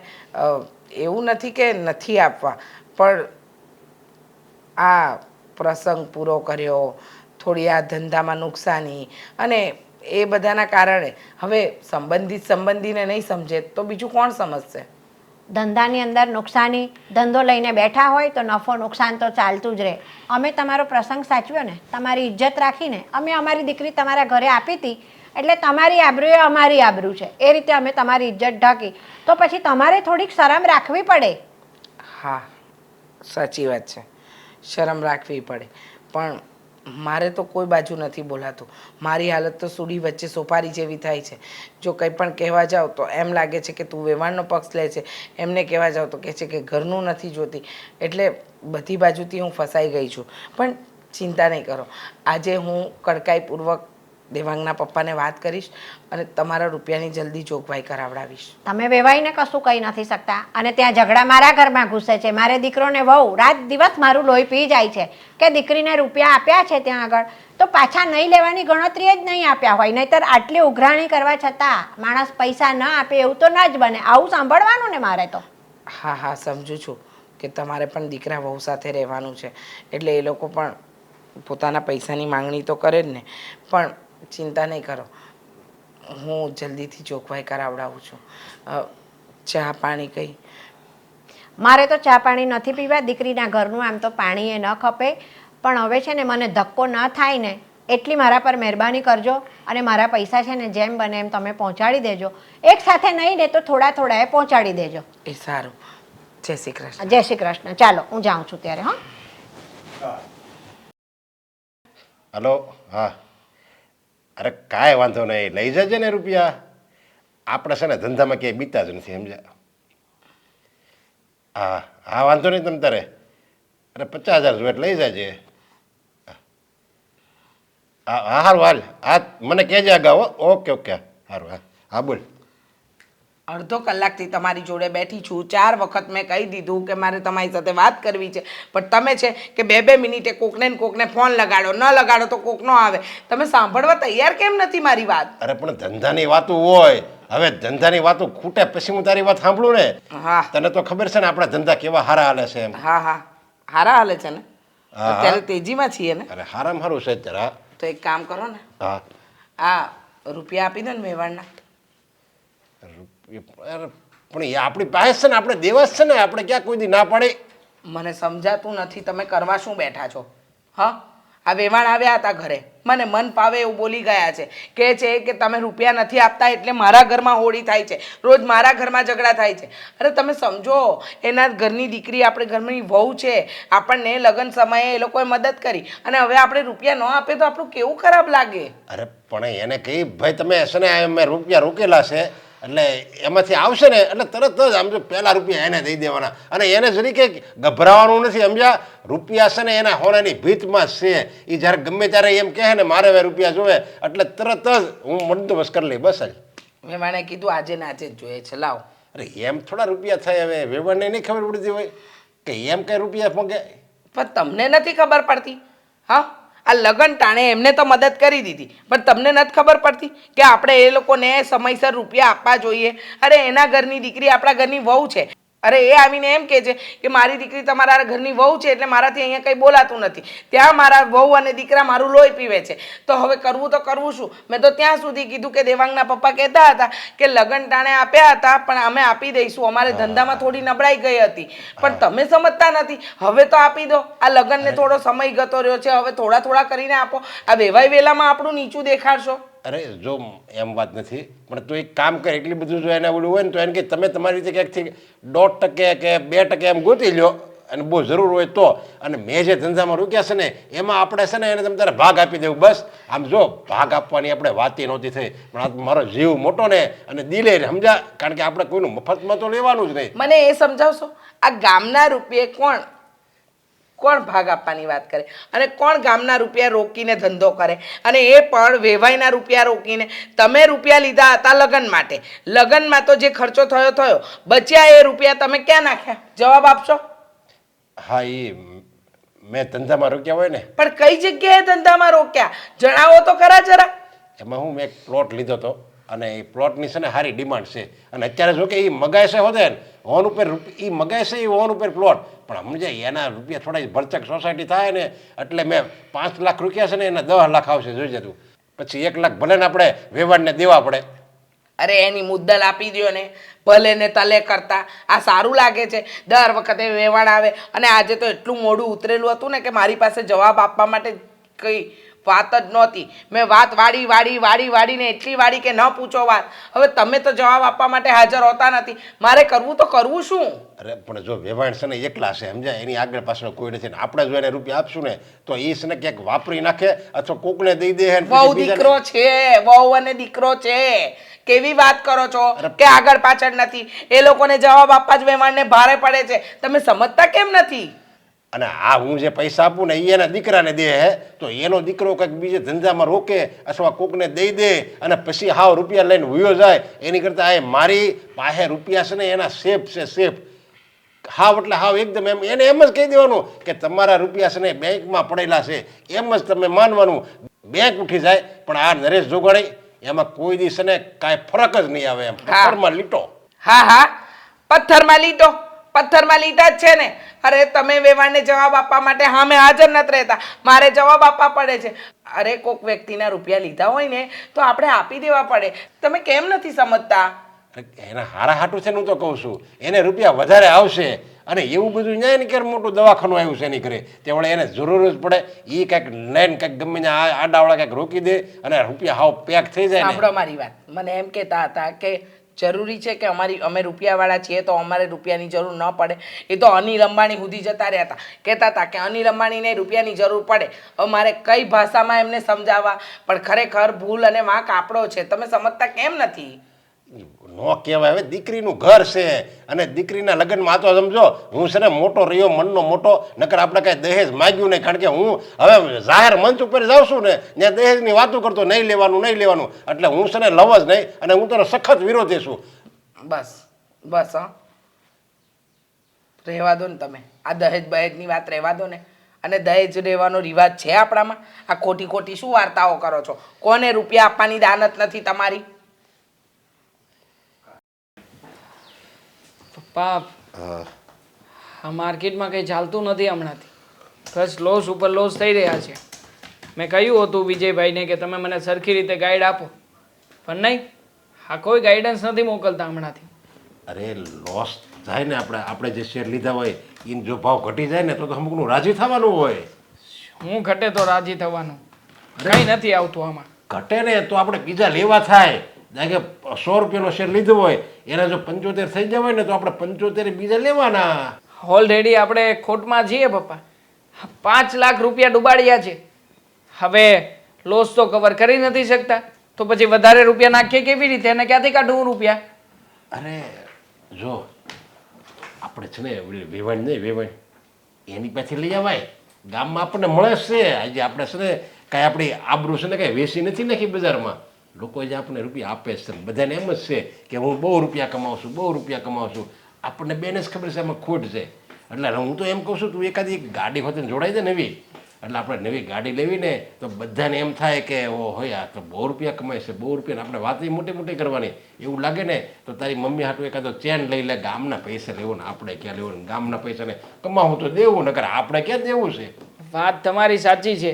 Speaker 6: એવું નથી કે નથી આપવા, પણ આ પ્રસંગ પૂરો કર્યો, થોડી આ ધંધામાં નુકસાની અને એ બધાના કારણે હવે સંબંધીને નહીં સમજે તો બીજું કોણ સમજશે?
Speaker 3: ધંધાની અંદર નુકસાની, ધંધો લઈને બેઠા હોય તો નફો નુકસાન તો ચાલતું જ રહે. અમે તમારો પ્રસંગ સાચવ્યો ને, તમારી ઇજ્જત રાખીને અમે અમારી દીકરી તમારા ઘરે આપી હતી, એટલે તમારી આબરૂ એ અમારી આબરૂ છે. એ રીતે અમે તમારી ઇજ્જત ઢાંકી, તો પછી તમારે થોડીક શરમ રાખવી પડે.
Speaker 6: હા, સાચી વાત છે, શરમ રાખવી પડે. પણ મારે તો કોઈ બાજુ નથી બોલાતું. મારી હાલત તો સુડી વચ્ચે સોપારી જેવી થાય છે. જો કંઈ પણ કહેવા જાઓ તો એમ લાગે છે કે તું વેવાણનો પક્ષ લે છે, એમને કહેવા જાઓ તો કહે છે કે ઘરનું નથી જોતી. એટલે બધી બાજુથી હું ફસાઈ ગઈ છું. પણ ચિંતા નહીં કરો, આજે હું કડકાઈપૂર્વક દેવાંગના પપ્પાને વાત કરીશ અને તમારા રૂપિયાની જલ્દી જોગવાઈ કરાવડાવીશ.
Speaker 3: તમે વેવાઈને કશું કહી નથી શકતા અને ત્યાં ઝઘડા મારા ઘરમાં ઘૂસે છે. મારે દીકરોને વહુ રાત દિવસ મારું લોહી પી જાય છે કે દીકરીને રૂપિયા આપ્યા છે ત્યાં આગળ તો પાછા નહીં લેવાની ગણતરીએ જ નહીં આપ્યા હોય. નહીંતર આટલી ઉઘરાણી કરવા છતાં માણસ પૈસા ન આપે એવું તો ન જ બને. આવું સાંભળવાનું ને મારે તો.
Speaker 6: હા હા સમજુ છું કે તમારે પણ દીકરા વહુ સાથે રહેવાનું છે એટલે એ લોકો પણ પોતાના પૈસાની માંગણી તો કરે જ ને. પણ ચિંતા નહીં કરો, હું જલ્દીથી જોગવાઈ કરાવડાવું છું. ચા પાણી કંઈ?
Speaker 3: મારે તો ચા પાણી નથી પીવા. દીકરીના ઘરનું આમ તો પાણી એ ન ખપે. પણ હવે છે ને મને ધક્કો ન થાય ને એટલી મારા પર મહેરબાની કરજો અને મારા પૈસા છે ને જેમ બને એમ તમે પહોંચાડી દેજો. એક સાથે નહીં ને તો થોડા થોડા એ પહોંચાડી દેજો.
Speaker 6: એ સારું. જય શ્રી કૃષ્ણ.
Speaker 3: જય શ્રી કૃષ્ણ. ચાલો હું જાઉં છું ત્યારે. હા
Speaker 7: હલો. હા, અરે કાંઈ વાંધો નહીં, લઈ જજે ને રૂપિયા. આપણે છે ને ધંધામાં ક્યાંય બીતા જ નથી, સમજ્યા? હા હા, વાંધો નહીં તમ તારે. અરે 50,000 જોઈએ એટલે લઈ જજે. હા હા, સારું હાલ. હા મને કહેજે અગાઉ. ઓકે ઓકે, સારું. હા હા બોલ.
Speaker 6: અડધો કલાકથી તમારી જોડે બેઠી છું. 4 વખત મેં કહી દીધું કે મારે તમારી સાથે વાત કરવી છે, પણ તમે છે કે 2-2 મિનિટે કોકને ને કોકને ફોન લગાડો, ન લગાડો તો કોક નો આવે. તમે સાંભળવા તૈયાર કેમ નથી મારી વાત?
Speaker 7: અરે પણ ધંધાની વાતો હોય, હવે ધંધાની વાતો ખૂટે પછી હું તારી વાત સાંભળું ને.
Speaker 6: હા
Speaker 7: તને તો ખબર છે ને આપણા ધંધા કેવા હારા હાલે છે એમ.
Speaker 6: હા હા, હારા હાલે છે ને.
Speaker 7: હા.
Speaker 6: અત્યારે તેજીમાં છીએ ને.
Speaker 7: અરે હારામાં હારું છે અત્યારે. હા
Speaker 6: તો એક કામ કરો ને,
Speaker 7: હા.
Speaker 6: આ રૂપિયા આપી દો ને વેવાણના.
Speaker 7: અરે પણ એ આપણી પાસે છે ને, આપણે દેવા જ છે ને, આપણે ક્યાં કોઈ દી ના પાડે?
Speaker 6: મને સમજાતું નથી તમે કરવા શું બેઠા છો. હા, આ વેવાણ આવ્યા હતા ઘરે, મને મન પાવે એવું બોલી ગયા છે. કહે છે કે તમે રૂપિયા નથી આપતા એટલે મારા ઘરમાં હોળી થાય છે, રોજ મારા ઘરમાં ઝઘડા થાય છે. અરે તમે સમજો, એના ઘરની દીકરી આપણે ઘરની વહુ છે, આપણને લગ્ન સમયે એ લોકોએ મદદ કરી અને હવે આપણે રૂપિયા ન આપે તો આપણું કેવું ખરાબ લાગે.
Speaker 7: અરે પણ એને કહી ભાઈ તમે છે ને મેં રૂપિયા રોકેલા છે એટલે એમાંથી આવશે ને એટલે તરત જ આમ જો પહેલા રૂપિયા એને દઈ દેવાના અને એને જરી કંઈક ગભરાવાનું નથી, સમજ્યા? રૂપિયા છે ને એના હોનાની ભીતમાં જ છે. એ જ્યારે ગમે ત્યારે એમ કહે ને મારે હવે રૂપિયા જોવે એટલે તરત જ હું બંદોબસ્ત કરી લઈ. બસ જ.
Speaker 6: વેવાણે કીધું આજે ને આજે જ જોઈએ છે, લાવો.
Speaker 7: અરે એમ થોડા રૂપિયા થાય? હવે વેવાણને નહીં ખબર પડતી હોય કે એમ કઈ રૂપિયા માંગે?
Speaker 6: પણ તમને નથી ખબર પડતી? હા, આ લગન ટાણે એમને તો મદદ કરી દીધી, પણ તમને નથી ખબર પડતી કે આપણે એ લોકોને સમયસર રૂપિયા આપવા જોઈએ? અરે એના ઘરની દીકરી આપણા ઘરની વહુ છે. અરે એ આવીને એમ કહે છે કે મારી દીકરી તમારા ઘરની વહુ છે એટલે મારાથી અહીંયા કંઈ બોલાતું નથી. ત્યાં મારા વહુ અને દીકરા મારું લોહી પીવે છે. તો હવે કરવું તો કરવું શું? મેં તો ત્યાં સુધી કીધું કે દેવાંગના પપ્પા કહેતા હતા કે લગન ટાણે આપ્યા હતા પણ અમે આપી દઈશું, અમારે ધંધામાં થોડી નબળાઈ ગઈ હતી. પણ તમે સમજતા નથી. હવે તો આપી દો. આ લગનને થોડો સમય ગતો રહ્યો છે, હવે થોડા થોડા કરીને આપો. આ વેવાય વેલામાં આપણું નીચું દેખાડશો.
Speaker 7: અરે જો એમ વાત નથી, પણ તું એક કામ કર, એટલી બધું જો એને ઓલું હોય ને તો એને કે તમે તમારી રીતે ક્યાંકથી 1.5% કે 2% એમ ગોતી લો અને બહુ જરૂર હોય તો. અને મેં જે ધંધામાં રોક્યા છે ને એમાં આપણે છે ને એને તમે તારે ભાગ આપી દેવું. બસ આમ જો ભાગ આપવાની આપણે વાતી નહોતી થઈ, પણ આ મારો જીવ મોટો ને અને દિલે સમજા, કારણ કે આપણે કોઈનું મફતમાં તો લેવાનું જ નહીં.
Speaker 6: મને એ સમજાવશો, આ ગામના રૂપિયે કોણ ભાગ આપવાની વાત કરે અને કોણ ગામના રૂપિયા રોકીને ધંધો કરે? અને એ પણ વેવાઈના રૂપિયા રોકીને. તમે રૂપિયા લીધા હતા લગ્ન માટે, લગ્નમાં તો જે ખર્ચો થયો, બચ્યા એ રૂપિયા તમે ક્યાં નાખ્યા? જવાબ આપશો.
Speaker 7: હા એ મેં ધંધામાં રોક્યા હોય ને.
Speaker 6: પણ કઈ જગ્યાએ ધંધામાં રોક્યા જણાવો તો ખરા જરા.
Speaker 7: એમાં હું મેં એક પ્લોટ લીધો હતો અને એ પ્લોટની છે ને સારી ડિમાન્ડ છે અને અત્યારે જો કે એ મગાય છે હોતે ને ઓન ઉપર એ મગાય છે એ ઓન ઉપર પ્લોટ, પણ સમજાય એના રૂપિયા થોડા ભરચક સોસાયટી થાય ને એટલે મેં 5 લાખ રૂપિયા છે ને એના 10 લાખ આવશે, જોઈ જતું. પછી 1 લાખ ભલે ને આપણે વેવાણને દેવા પડે.
Speaker 6: અરે એની મુદ્દલ આપી દો ને, ભલે ને તલે કરતા. આ સારું લાગે છે? દર વખતે વેવાણ આવે અને આજે તો એટલું મોડું ઉતરેલું હતું ને કે મારી પાસે જવાબ આપવા માટે કંઈ વાત જ નહોતી. મેં વાત વાડીને એટલી વાડી કે ન પૂછો વાત. હવે તમે તો જવાબ આપવા માટે હાજર હોતા નથી. મારે કરવું તો કરવું શું?
Speaker 7: અરે પણ જો વેવાણ છે ને એકલા છે, સમજાય? એની આગળ પાછળ કોઈ નથી. આપણે જો એને રૂપિયા આપશું ને તો એ છે ને ક્યાંક વાપરી નાખે અથવા કોકને દઈ દે.
Speaker 6: વહુ દીકરો છે, વહુ અને દીકરો છે. કેવી વાત કરો છો કે આગળ પાછળ નથી? એ લોકોને જવાબ આપવા જ વેવાણને ભારે પડે છે. તમે સમજતા કેમ નથી?
Speaker 7: અને આ હું જે પૈસા આપું ને એ એના દીકરાને દે હે તો એનો દીકરો કંઈક બીજે ધંધામાં રોકે અથવા કોકને દઈ દે અને પછી હાવ રૂપિયા લઈને વયો જાય એની કરતાં આ મારી પાસે રૂપિયા છે ને એના સેફ છે સેફ. હાવ એટલે હાવ એકદમ એમ એને એમ જ કહી દેવાનું કે તમારા રૂપિયા છે ને બેંકમાં પડેલા છે એમ જ તમે માનવાનું. બેંક ઉઠી જાય પણ આ નરેશ જોગાણી એમાં કોઈ દિવસ ને કાંઈ ફરક જ નહીં આવે એમ પથ્થરમાં લીટો.
Speaker 6: હા હા, પથ્થરમાં લીટો, પથ્થરમાં લીટા જ છે ને. અરે તમે વેવાણને જવાબ આપવા માટે સામે હાજર નથી રહેતા, મારે જવાબ આપવા પડે છે. અરે કોક વ્યક્તિના રૂપિયા લીધા હોય ને તો આપણે આપી દેવા પડે. તમે કેમ નથી સમજતા?
Speaker 7: એના હારા હાટું છે ને હું તો કહું છું એને રૂપિયા વધારે આવશે અને એવું બધું ન્યાય ને ક્યારે મોટું દવાખાનું આવ્યું છે એની ઘરે તે વળે એને જરૂર જ પડે એ કંઈક લઈને કંઈક ગમે ને આડાવાળા કંઈક રોકી દે અને રૂપિયા હાવ પેક થઈ જાય ને.
Speaker 6: સાંભળો મારી વાત, મને એમ કહેતા હતા કે જરૂરી છે કે અમે રૂપિયાવાળા છીએ તો અમારે રૂપિયાની જરૂર ન પડે. એ તો અનિલ અંબાણી સુધી જતા રહ્યા હતા, કહેતા હતા કે અનિલ અંબાણીને રૂપિયાની જરૂર પડે. હવે મારે કઈ ભાષામાં એમને સમજાવવા, પણ ખરેખર ભૂલ અને વાંક આપણો છે. તમે સમજતા કેમ નથી?
Speaker 7: નો કહેવાય હવે દીકરીનું ઘર છે અને દીકરીના લગ્નમાં આ તો સમજો હું છે ને મોટો રહ્યો મનનો મોટો નકર આપણે કાંઈ દહેજ માગ્યું નહીં કારણ કે હું હવે જાહેર મંચ ઉપર જાઉં છું ને ત્યાં દહેજની વાતો કરતો નહીં લેવાનું એટલે હું છે ને લવ જ નહીં અને હું તેનો સખત વિરોધી છું.
Speaker 6: બસ બસ, હા રહેવા દો ને તમે આ દહેજ બહેજની વાત રહેવા દો ને. અને દહેજ રહેવાનો રિવાજ છે આપણામાં? આ ખોટી ખોટી શું વાર્તાઓ કરો છો? કોને રૂપિયા આપવાની દાનત નથી તમારી?
Speaker 1: પપ્પા આ માર્કેટમાં કંઈ ચાલતું નથી હમણાંથી, બસ લોસ ઉપર લોસ થઈ રહ્યા છે. મેં કહ્યું હતું વિજયભાઈને કે તમે મને સરખી રીતે ગાઈડ આપો, પણ નહીં, આ કોઈ ગાઈડન્સ નથી મોકલતા હમણાંથી.
Speaker 7: અરે લોસ થાય ને આપણે જે શેર લીધા હોય એને જો ભાવ ઘટી જાય ને તો અમુકનું રાજી થવાનું હોય.
Speaker 1: હું ઘટે તો રાજી થવાનું, કંઈ નથી આવતું આમાં.
Speaker 7: ઘટે ને તો આપણે બીજા લેવા થાય. કે 100 રૂપિયાનો શેર લીધો હોય એના જો 75 થઈ જાય હોય ને તો આપણે 75 બીજા લેવાના.
Speaker 1: ઓલરેડી આપણે ખોટમાં છીએ પપ્પા, 5 લાખ રૂપિયા ડૂબાડ્યા છે. હવે લોસ તો કવર કરી નથી શકતા તો પછી વધારે રૂપિયા નાખીએ કેવી રીતે અને ક્યાંથી કાઢું રૂપિયા?
Speaker 7: અરે જો આપણે છે ને વેવાણ નહીં વેવાણ એની પાસેથી લઈ આવાય. ગામમાં આપણને મળે છે આજે આપણે છે ને કાંઈ આપણી આબરૂ છે ને કાંઈ વેચી નથી નાખી બજારમાં. લોકો જે આપણને રૂપિયા આપે છે બધાને એમ જ છે કે હું બહુ રૂપિયા કમાઉં છું. આપણને બેને જ ખબર છે એમાં ખોટ છે. એટલે હું તો એમ કહું છું તું એકાદી ગાડી હોતે જોડાઈ દે નવી, એટલે આપણે નવી ગાડી લેવી ને તો બધાને એમ થાય કે ઓ હોય આ તો બહુ રૂપિયા કમાય છે, બહુ રૂપિયા. આપણે વાત મોટી મોટી કરવાની. એવું લાગે ને તો તારી મમ્મી હાટું એકાદો ચેન લઈ લે. ગામના પૈસા લેવો ને આપણે ક્યાં લેવો ને ગામના પૈસાને કમાવું તો દેવું નકર આપણે ક્યાં દેવું છે.
Speaker 1: વાત તમારી સાચી છે,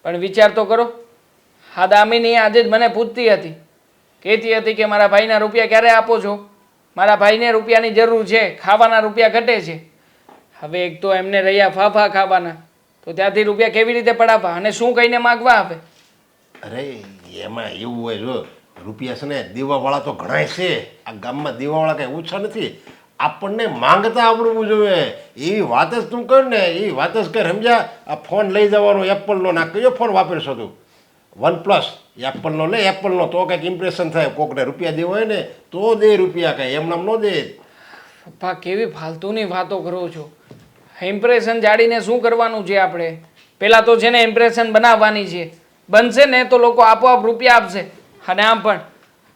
Speaker 1: પણ વિચાર તો કરો. હા દામિની આજે જ મને પૂછતી હતી, કહેતી હતી કે મારા ભાઈના રૂપિયા ક્યારે આપો છો, મારા ભાઈને રૂપિયાની જરૂર છે, ખાવાના રૂપિયા ઘટે છે. હવે એક તો એમને રહ્યા ફાફા ખાવાના, તો ત્યાંથી રૂપિયા કેવી રીતે પડાવવા અને શું કહીને માગવા આપે?
Speaker 7: અરે એમાં એવું હોય જો રૂપિયા છે ને દેવાવાળા તો ઘણાય છે. આ ગામમાં દેવાવાળા કાંઈ ઓછા નથી. આપણને માંગતા આવડવું જોઈએ. એવી વાત જ તું કર ને એવી વાત જ કર સમજ્યા. આ ફોન લઈ જવાનો એપલનો ના કયો ફોન વાપરશો તું? OnePlus એપલનો લે, એપલનો તો કંઈક ઇમ્પ્રેશન થાય. કોકને રૂપિયા દેવો હોય ને તો દે રૂપિયા, કાંઈ એમ નામ ન દે.
Speaker 1: પપ્પા કેવી ફાલતુની વાતો કરો છો? ઇમ્પ્રેશન જાડીને શું કરવાનું છે આપણે? પહેલાં તો છે ને ઇમ્પ્રેશન બનાવવાની છે, બનશે ને તો લોકો આપોઆપ રૂપિયા આપશે. અને આમ પણ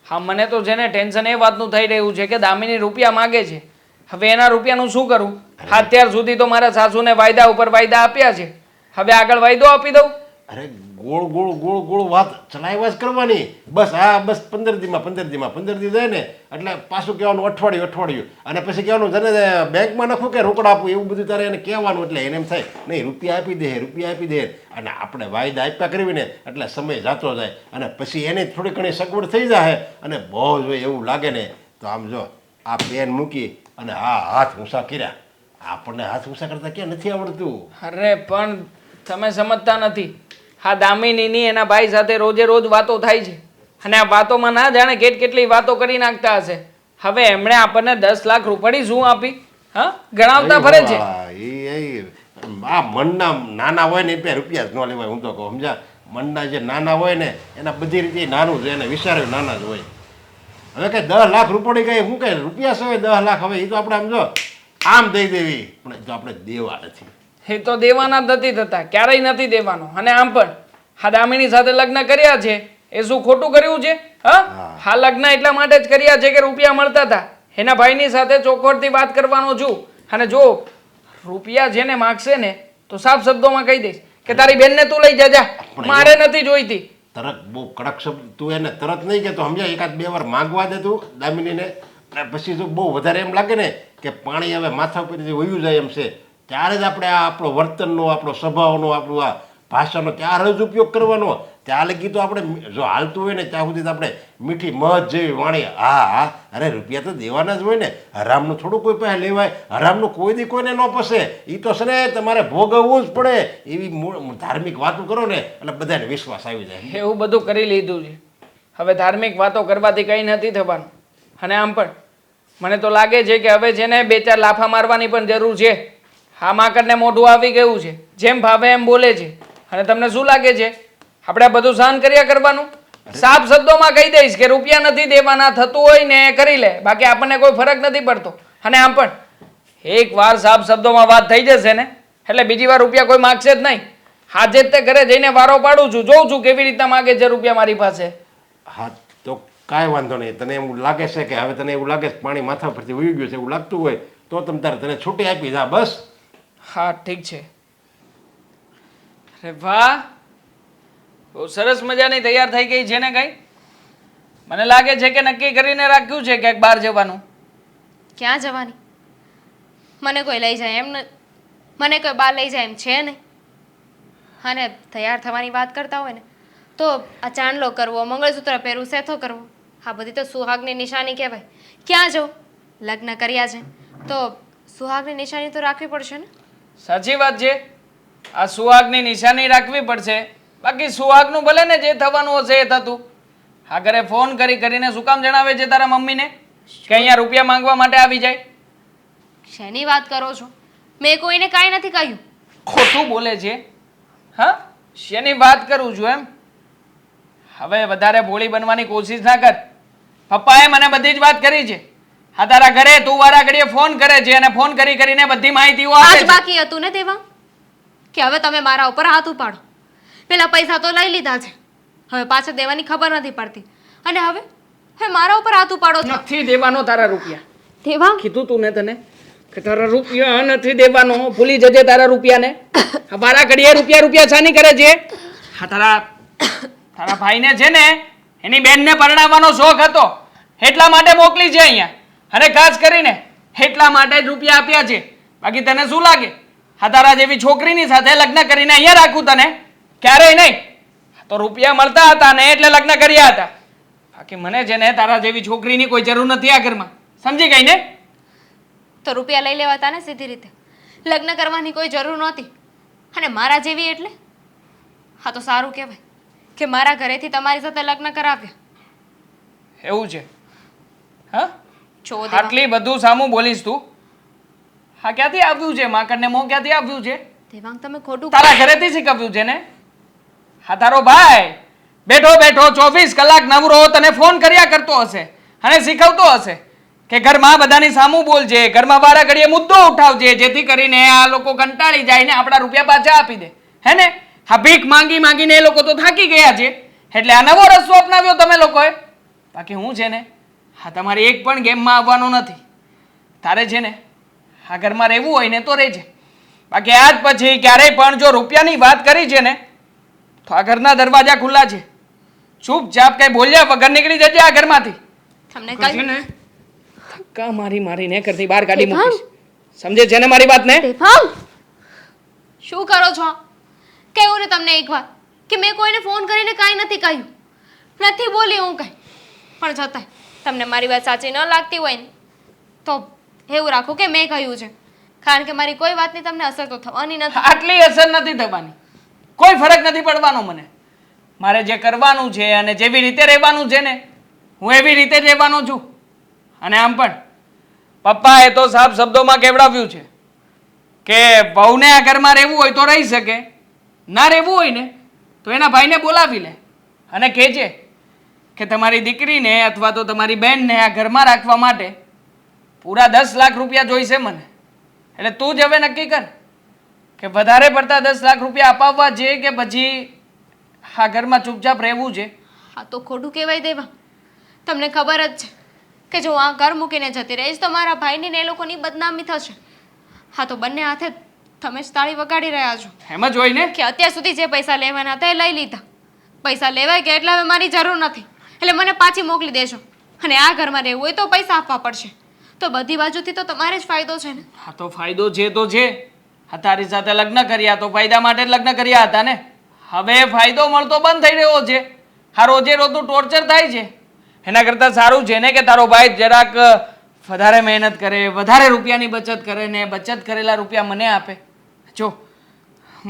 Speaker 1: હા મને તો છે ને ટેન્શન એ વાતનું થઈ રહ્યું છે કે દામિની રૂપિયા માગે છે. હવે એના રૂપિયાનું શું કરું? અત્યાર સુધી તો મારા સાસુને વાયદા ઉપર વાયદા આપ્યા છે, હવે આગળ વાયદો આપી દઉં?
Speaker 7: અરે ગોળ વાત ચલાવ્યા જ કરવાની. બસ હા બસ 15 દી જાય ને એટલે પાછું કહેવાનું અઠવાડિયું અને પછી કહેવાનું તને બેંકમાં નાખું કે રોકડા આપું એવું બધું તારે એને કહેવાનું. એટલે એને એમ થાય નહીં રૂપિયા આપી દે અને આપણે વાયદા આપ્યા કરવી ને એટલે સમય જાતો જાય અને પછી એને થોડી ઘણી સગવડ થઈ જાય અને બહુ જ એવું લાગે ને તો આમ જો આ પેન મૂકી અને હાથ ઊંચા કર્યા. આપણને હાથ ઊંચા કરતા ક્યાં નથી આવડતું.
Speaker 1: અરે પણ તમે સમજતા નથી. હા દામિનીની એના ભાઈ સાથે રોજે રોજ વાતો થાય છે અને આ વાતોમાં ના જાણે કેટલી વાતો કરી નાખતા હશે. હવે એમણે આપણને 10 લાખ રૂપિયાની શું આપી? હા ગણાવતા ફરે છે.
Speaker 7: આ મનના નાના હોય ને એ રૂપિયા જ ન લેવાય. હું તો કહું સમજા, મનના જે નાના હોય ને એના બધી રીતે નાનું છે, એને વિચાર્યું નાના જ હોય. હવે કઈ 10 લાખ રૂપિયા કઈ શું કઈ રૂપિયા છે 10 લાખ? હવે એ તો આપણે આમ જો આમ દઈ દેવી પણ જો આપણે દેવા નથી.
Speaker 1: એ તો દેવાના જ નથી થતા, ક્યારેય નથી દેવાનો. અને આમ પણ હા દામિની સાથે લગ્ન કર્યા છે એ શું ખોટું કર્યું છે? હા લગ્ન એટલા માટે જ કર્યા છે કે રૂપિયા મળતા હતા. એના ભાઈની સાથે ચોખવટથી વાત કરવાનો છું. અને જો રૂપિયા જેને માગશે ને તો સાફ શબ્દોમાં કહી દઈશ કે તારી બેનને તું લઈ જા, મારે નથી જોઈતી.
Speaker 7: તરત બહુ કડક શબ્દ તું એને તરત નહીં કહેતો, સમજ્યા? એકાદ બે વાર માંગવા દે તું દામિનીને. અને પછી જો બહુ વધારે એમ લાગે ને કે પાણી હવે માથા ઉપરથી વયું જાય એમ છે, ત્યારે જ આપણે આ આપણો વર્તનનો, આપણો સ્વભાવનો, આપણું આ ભાષાનો ત્યારે જ ઉપયોગ કરવાનો. ત્યાં લગી તો આપણે જો હાલતું હોય ને ત્યાં સુધી તો આપણે મીઠી મધ જેવી વાણી. હા, અરે રૂપિયા તો દેવાના જ હોય ને, હરામનું થોડું કોઈ પાસે લેવાય? હરામનું કોઈ દી કોઈને ન પસે. એ તો છે ને તમારે ભોગવવું જ પડે. એવી ધાર્મિક વાતો કરો ને એટલે બધાને વિશ્વાસ આવી જાય.
Speaker 1: એવું બધું કરી લીધું છે, હવે ધાર્મિક વાતો કરવાથી કંઈ નથી થવાનું. અને આમ પણ મને તો લાગે છે કે હવે છે ને 2-4 લાફા મારવાની પણ જરૂર છે. હા માકડને મોઢું આવી ગયું છે, જેમ ભાવે એમ બોલે છે. અને તમને શું લાગે છે આપણે આ બધું સહન કર્યા કરવાનું? સાફ શબ્દોમાં કહી દઈશ કે રૂપિયા નથી દેવાના, થતું હોય ને કરી લે, બાકી આપણને કોઈ ફરક નથી પડતો. અને આમ પણ એકવાર સાફ શબ્દોમાં વાત થઈ જશે ને એટલે બીજી વાર રૂપિયા કોઈ માગશે જ નહીં. આજે જ તે ઘરે જઈને વારો પાડું છું, જોઉં છું કેવી રીતના માગે છે રૂપિયા મારી પાસે.
Speaker 7: હા તો કાંઈ વાંધો નહીં. તને એવું લાગે છે કે હવે તને એવું લાગે છે પાણી માથા પરથી વહી ગયું છે એવું લાગતું હોય તો તને છૂટી આપી જા બસ.
Speaker 1: હા ઠીક છે. અરે વાહ, બહુ સરસ મજાની તૈયાર થઈ ગઈ છે ને કઈ? મને લાગે છે કે નક્કી કરીને રાખ્યું છે ક્યાંક બહાર જવાનું.
Speaker 2: ક્યાં જવાની? મને કોઈ લઈ જાય એમ મને કોઈ બહાર લઈ જાય એમ છે નહીં. અને તૈયાર થવાની વાત કરતા હોય ને તો આ ચાંદલો કરવો, મંગળસૂત્ર પહેરવું, સેથો કરવો, આ બધી તો સુહાગની નિશાની કહેવાય. ક્યાં જવું? લગ્ન કર્યા છે તો સુહાગની નિશાની તો રાખવી પડશે ને.
Speaker 1: સાચી વાત છે, આ સુહાગની નિશાની રાખવી પડશે. બાકી સુહાગનું ભલે ને જે થવાનું હશે એ થતું. આ ઘરે ફોન કરીને શું કામ જણાવે છે તારા મમ્મીને કે અહીંયા રૂપિયા માંગવા માટે આવી જાય?
Speaker 2: શેની વાત કરો છો? મેં કોઈને કાંઈ નથી કહ્યું.
Speaker 1: ખોટું બોલે છે. હા, શેની વાત કરું છું એમ? હવે વધારે ભોળી બનવાની કોશિશ ના કર. પપ્પાએ મને બધી જ વાત કરી છે. હા તારા ઘરે તું વારા ઘડીએ ફોન કરે છે અને ફોન કરીને બધી માહિતીઓ આપે
Speaker 2: આજ
Speaker 1: છે.
Speaker 2: બાકી હતું ને તેવા કે હવે તમે મારા ઉપર હાથ ઉપાડો. પેલા પૈસા તો લઈ લીધા છે, હવે પાછા દેવાની ખબર નથી પડતી. અને હવે મારા ઉપર હાથ ઉપાડો છો.
Speaker 1: નથી દેવાનો તારા રૂપિયા.
Speaker 2: દેવા
Speaker 1: કીધું તું ને તને કે તારા રૂપિયા નથી દેવાનો, ભૂલી જજે તારા રૂપિયાને. વારા ઘડીએ રૂપિયા છાની કરે છે? હા તારા ભાઈને છે ને એની બેનને પરણાવવાનો શોખ હતો એટલા માટે મોકલી છે અહીંયા. અને ખાસ કરીને એટલા માટે જ રૂપિયા આપ્યા છે. બાકી તને શું લાગે હા તારા જેવી છોકરીની સાથે લગ્ન કરીને અહીંયા રાખું તને? ક્યારેય નહીં. તો રૂપિયા મળતા હતા ને એટલે લગ્ન કર્યા હતા. બાકી મને છે ને તારા જેવી છોકરીની કોઈ જરૂર નથી આ ઘરમાં. સમજી ગઈ ને?
Speaker 2: તો રૂપિયા લઈ લેવાતા ને સીધી રીતે. લગ્ન કરવાની કોઈ જરૂર નહોતી. અને મારા જેવી એટલે હા તો સારું કહેવાય કે મારા ઘરેથી તમારી સાથે લગ્ન કરાવ્યા.
Speaker 1: એવું છે? હા,
Speaker 2: જો દેવા,
Speaker 1: આટલી બધું સામું બોલીશ તું? હા ક્યાંથી આવ્યું છે? માકડને મોં ક્યાંથી આવ્યું છે?
Speaker 2: દેવાંગ તમે ખોટું
Speaker 1: તારા ઘરેથી શીખવ્યું છે ને? હા તારો ભાઈ બેઠો 24 કલાક નવરો તને ફોન કર્યા કરતો હશે અને શીખવતો હશે કે ઘરમાં બધાની સામું બોલજે, ઘરમાં વારા ઘડીએ મુદ્દો ઉઠાવજે, જેથી કરીને આ લોકો કંટાળી જાય ને આપણા રૂપિયા પાછા આપી દે. હે ને? હા ભીખ માંગીને એ લોકો તો થાકી ગયા છે એટલે આ નવો રસ્તો અપનાવ્યો તમે લોકોએ. બાકી હું છે ને હા તમારી એક પણ ગેમમાં આવવાનો નથી. તારે છે ને આ ઘરમાં રહેવું હોય ને તો રહેજે. બાકી આજ પછી ક્યારેય પણ જો રૂપિયાની વાત કરી છે ને તો આ ઘરના દરવાજા ખુલ્લા છે. ચૂપચાપ કઈ બોલ્યા વગર નીકળી જજે આ ઘરમાંથી.
Speaker 2: તમને
Speaker 1: છે
Speaker 2: કહ્યું
Speaker 1: ને ધક્કા મારીને ઘરથી બહાર કાઢી મૂકીશ. સમજે છે ને મારી વાત ને?
Speaker 2: દેવાંગ શું કરો છો? કહ્યું ને તમને એકવાર કે મેં કોઈને ફોન કરીને કાંઈ નથી કહ્યું, નથી બોલી હું કાંઈ. પણ છતાંય તમને મારી વાત સાચી ન લાગતી હોય ને તો એવું રાખો કે મેં કહ્યું છે. કારણ કે મારી કોઈ વાતની તમને અસર તો થવાની નથી.
Speaker 1: આટલી અસર નથી થવાની, કોઈ ફરક નથી પડવાનો મને. મારે જે કરવાનું છે અને જેવી રીતે રહેવાનું છે ને હું એવી રીતે જ રહેવાનો છું. અને આમ પણ પપ્પાએ તો સાફ શબ્દોમાં કહેવડાવ્યું છે કે વહુને આ ઘરમાં રહેવું હોય તો રહી શકે, ના રહેવું હોય ને તો એના ભાઈને બોલાવી લે અને કહેજે કે તમારી દીકરીને અથવા તો તમારી બહેનને આ ઘરમાં રાખવા માટે પૂરા 10 લાખ રૂપિયા જોઈશે મને. એટલે તું જ હવે નક્કી કર કે વધારે પડતા 10 લાખ રૂપિયા અપાવવા છે કે પછી આ ઘરમાં ચૂપચાપ રહેવું છે?
Speaker 2: હા તો ખોટું કહેવાય દેવા. તમને ખબર જ છે કે જો આ ઘર મૂકીને જતી રહીશ તો મારા ભાઈની ને એ લોકોની બદનામી થશે. હા તો બંને હાથે તમે જ તાળી વગાડી રહ્યા છો
Speaker 1: એમ જ હોય ને.
Speaker 2: કે અત્યાર સુધી જે પૈસા લેવાના હતા એ લઈ લીધા. પૈસા લેવાય ગયા એટલે હવે મારી જરૂર નથી, એટલે મને પાછી મોકલી દેજો. અને આ ઘરમાં રહેવું હોય તો પૈસા આપવા પડશે. તો બધી બાજુથી તો તમારે જ ફાયદો છે ને.
Speaker 1: હા તો ફાયદો છે તો છે. હા તારી સાથે લગ્ન કર્યા તો ફાયદા માટે જ લગ્ન કર્યા હતા ને. હવે ફાયદો મળતો બંધ થઈ રહ્યો છે. હા રોજે રોજનું ટોર્ચર થાય છે. એના કરતાં સારું છે ને કે તારો ભાઈ જરાક વધારે મહેનત કરે, વધારે રૂપિયાની બચત કરે ને બચત કરેલા રૂપિયા મને આપે. જો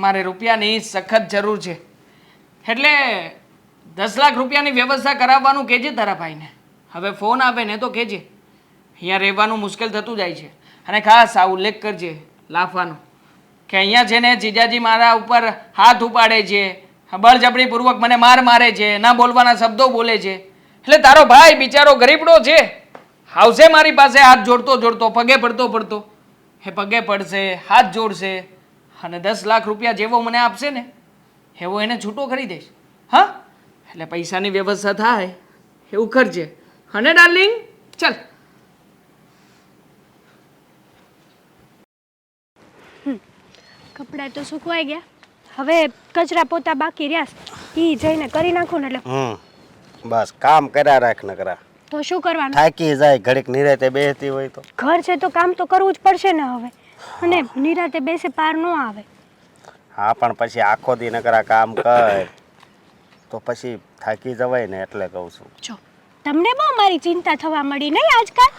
Speaker 1: મારે રૂપિયાની સખત જરૂર છે, એટલે 10 લાખ રૂપિયાની વ્યવસ્થા કરાવવાનું કહેજે તારા ભાઈને. હવે ફોન આવે ને તો કહેજે અહીંયા રહેવાનું મુશ્કેલ થતું જાય છે. અને ખાસ આ ઉલ્લેખ કરજે લાફવાનો કે અહીંયા છે ને જીજાજી મારા ઉપર હાથ ઉપાડે છે, બળજબરીપૂર્વક મને મારે છે, ના બોલવાના શબ્દો બોલે છે. એટલે તારો ભાઈ બિચારો ગરીબડો છે, આવશે મારી પાસે હાથ જોડતો પગે પડતો એ પગે પડશે, હાથ જોડશે અને 10 લાખ રૂપિયા જેવો મને આપશે ને એવો એને છૂટો કરી દઈશ. હા એટલે પૈસાની વ્યવસ્થા થાય એવું કરજે. અને ડાર્લિંગ ચાલ.
Speaker 4: કપડાં તો સુકવાઈ ગયા, હવે કચરા પોતા બાકી રહ્યા એ જઈને કરી નાખું ને એટલે
Speaker 5: બસ કામ કર્યા રાખ ન કરા
Speaker 4: તો શું કરવાનું?
Speaker 5: થાકી જાય ઘડીક નિરાતે બેસતી હોય તો.
Speaker 4: ઘર છે તો કામ તો કરવું જ પડશે ને હવે. અને નિરાતે બેસે પાર ન આવે.
Speaker 5: હા પણ પછી આખો દી નકરા કામ કર તો પછી થાકી જવાય ને એટલે કહું છું.
Speaker 4: જો તમને બહુ મારી ચિંતા થવા મળી નહીં આજકાલ.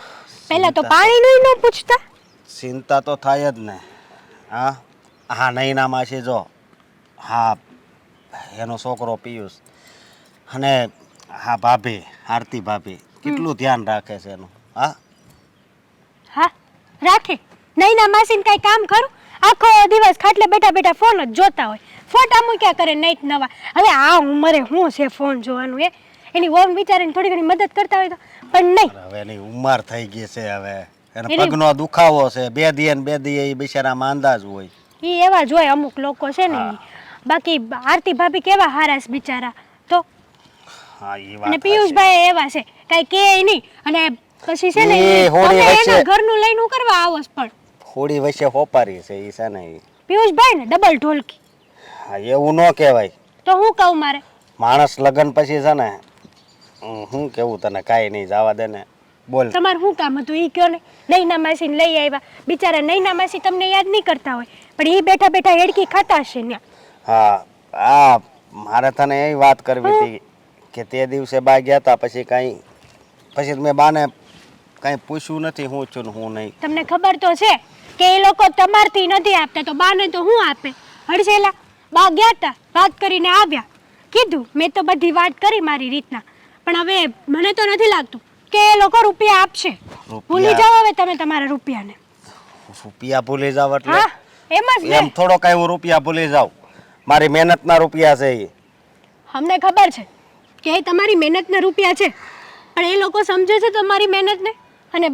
Speaker 4: પહેલા તો પાણીનું ન પૂછતા.
Speaker 5: ચિંતા તો થાય જ ને. હા હા નૈના માસી જો, હા એનો છોકરો પિયુષ અને હા ભાભી આરતી ભાભી કેટલું ધ્યાન રાખે છે એનું. હા
Speaker 4: હા રાખે. નૈના માસીને કઈ કામ કરું? આખો દિવસ ખાટલે બેઠા બેઠા ફોન જ જોતા હોય, ફોટા મૂક્યા કરે નઈટ નવા. હવે આ ઉંમરે શું છે ફોન જોવાનું? એની વહુ વિચારીને થોડી ઘણી મદદ કરતા હોય તો, પણ નહીં.
Speaker 5: હવે એની ઉંમર થઈ ગઈ છે, હવે એને પગનો દુખાવો છે, બે દીએ એ બિચારા માંદા જ હોય.
Speaker 4: એ એવા જ હોય અમુક લોકો છે ને ઈ. બાકી આરતી ભાભી કેવા હારાસ બિચારા તો.
Speaker 5: હા એ
Speaker 4: અને
Speaker 5: વાત
Speaker 4: પિયુષભાઈ એવા છે કઈ કે નહીં. અને પછી છે ને
Speaker 5: એ હોળી
Speaker 4: તમે
Speaker 5: વચ્ચે-
Speaker 4: એના ઘરનું લઈને હું કરવા આવો છો? પણ
Speaker 5: હોળી વચ્ચે હોપારી છે એ છે ને ઈ.
Speaker 4: પિયુષભાઈ ને ડબલ ઢોલકી.
Speaker 5: હા એવું ન કહેવાય.
Speaker 4: તો હું કહું મારે?
Speaker 5: માણસ લગ્ન પછી છે ને હું કેવું તને કાંઈ નહીં જવા દે ને બોલ.
Speaker 4: તમારે શું કામ હતું એ કયો ને? નૈના માસીને લઈ આવ્યા. બિચારા નૈના માસી તમને યાદ નહીં કરતા હોય, પણ એ બેઠા બેઠા હેડકી ખાતા હશે ને.
Speaker 5: હા આ મારે તને એ વાત કરવી હતી કે તે દિવસે બા ગયા હતા પછી મેં બાને કાંઈ પૂછ્યું નથી હું છું ને હું નહીં.
Speaker 4: તમને ખબર તો છે કે એ લોકો તમારથી નથી આપતા તો બાને તો હું આપે? હડસેલા બા ગયા હતા, વાત કરીને આવ્યા, કીધું મેં તો બધી વાત કરી મારી રીતના. પણ હવે મને તો નથી લાગતું કે એ લોકો રૂપિયા આપશે. ભૂલી જાઓ હવે તમે તમારા રૂપિયાને.
Speaker 5: રૂપિયા ભૂલી જાવ એટલે
Speaker 4: હા એમ જ ને.
Speaker 5: એમ થોડો કાંઈ હું રૂપિયા ભૂલી જાઉં? મારી મહેનતના રૂપિયા છે એ.
Speaker 4: અમને ખબર છે કે એ તમારી મહેનતના રૂપિયા છે, પણ એ લોકો સમજે છે તમારી મહેનતને. અને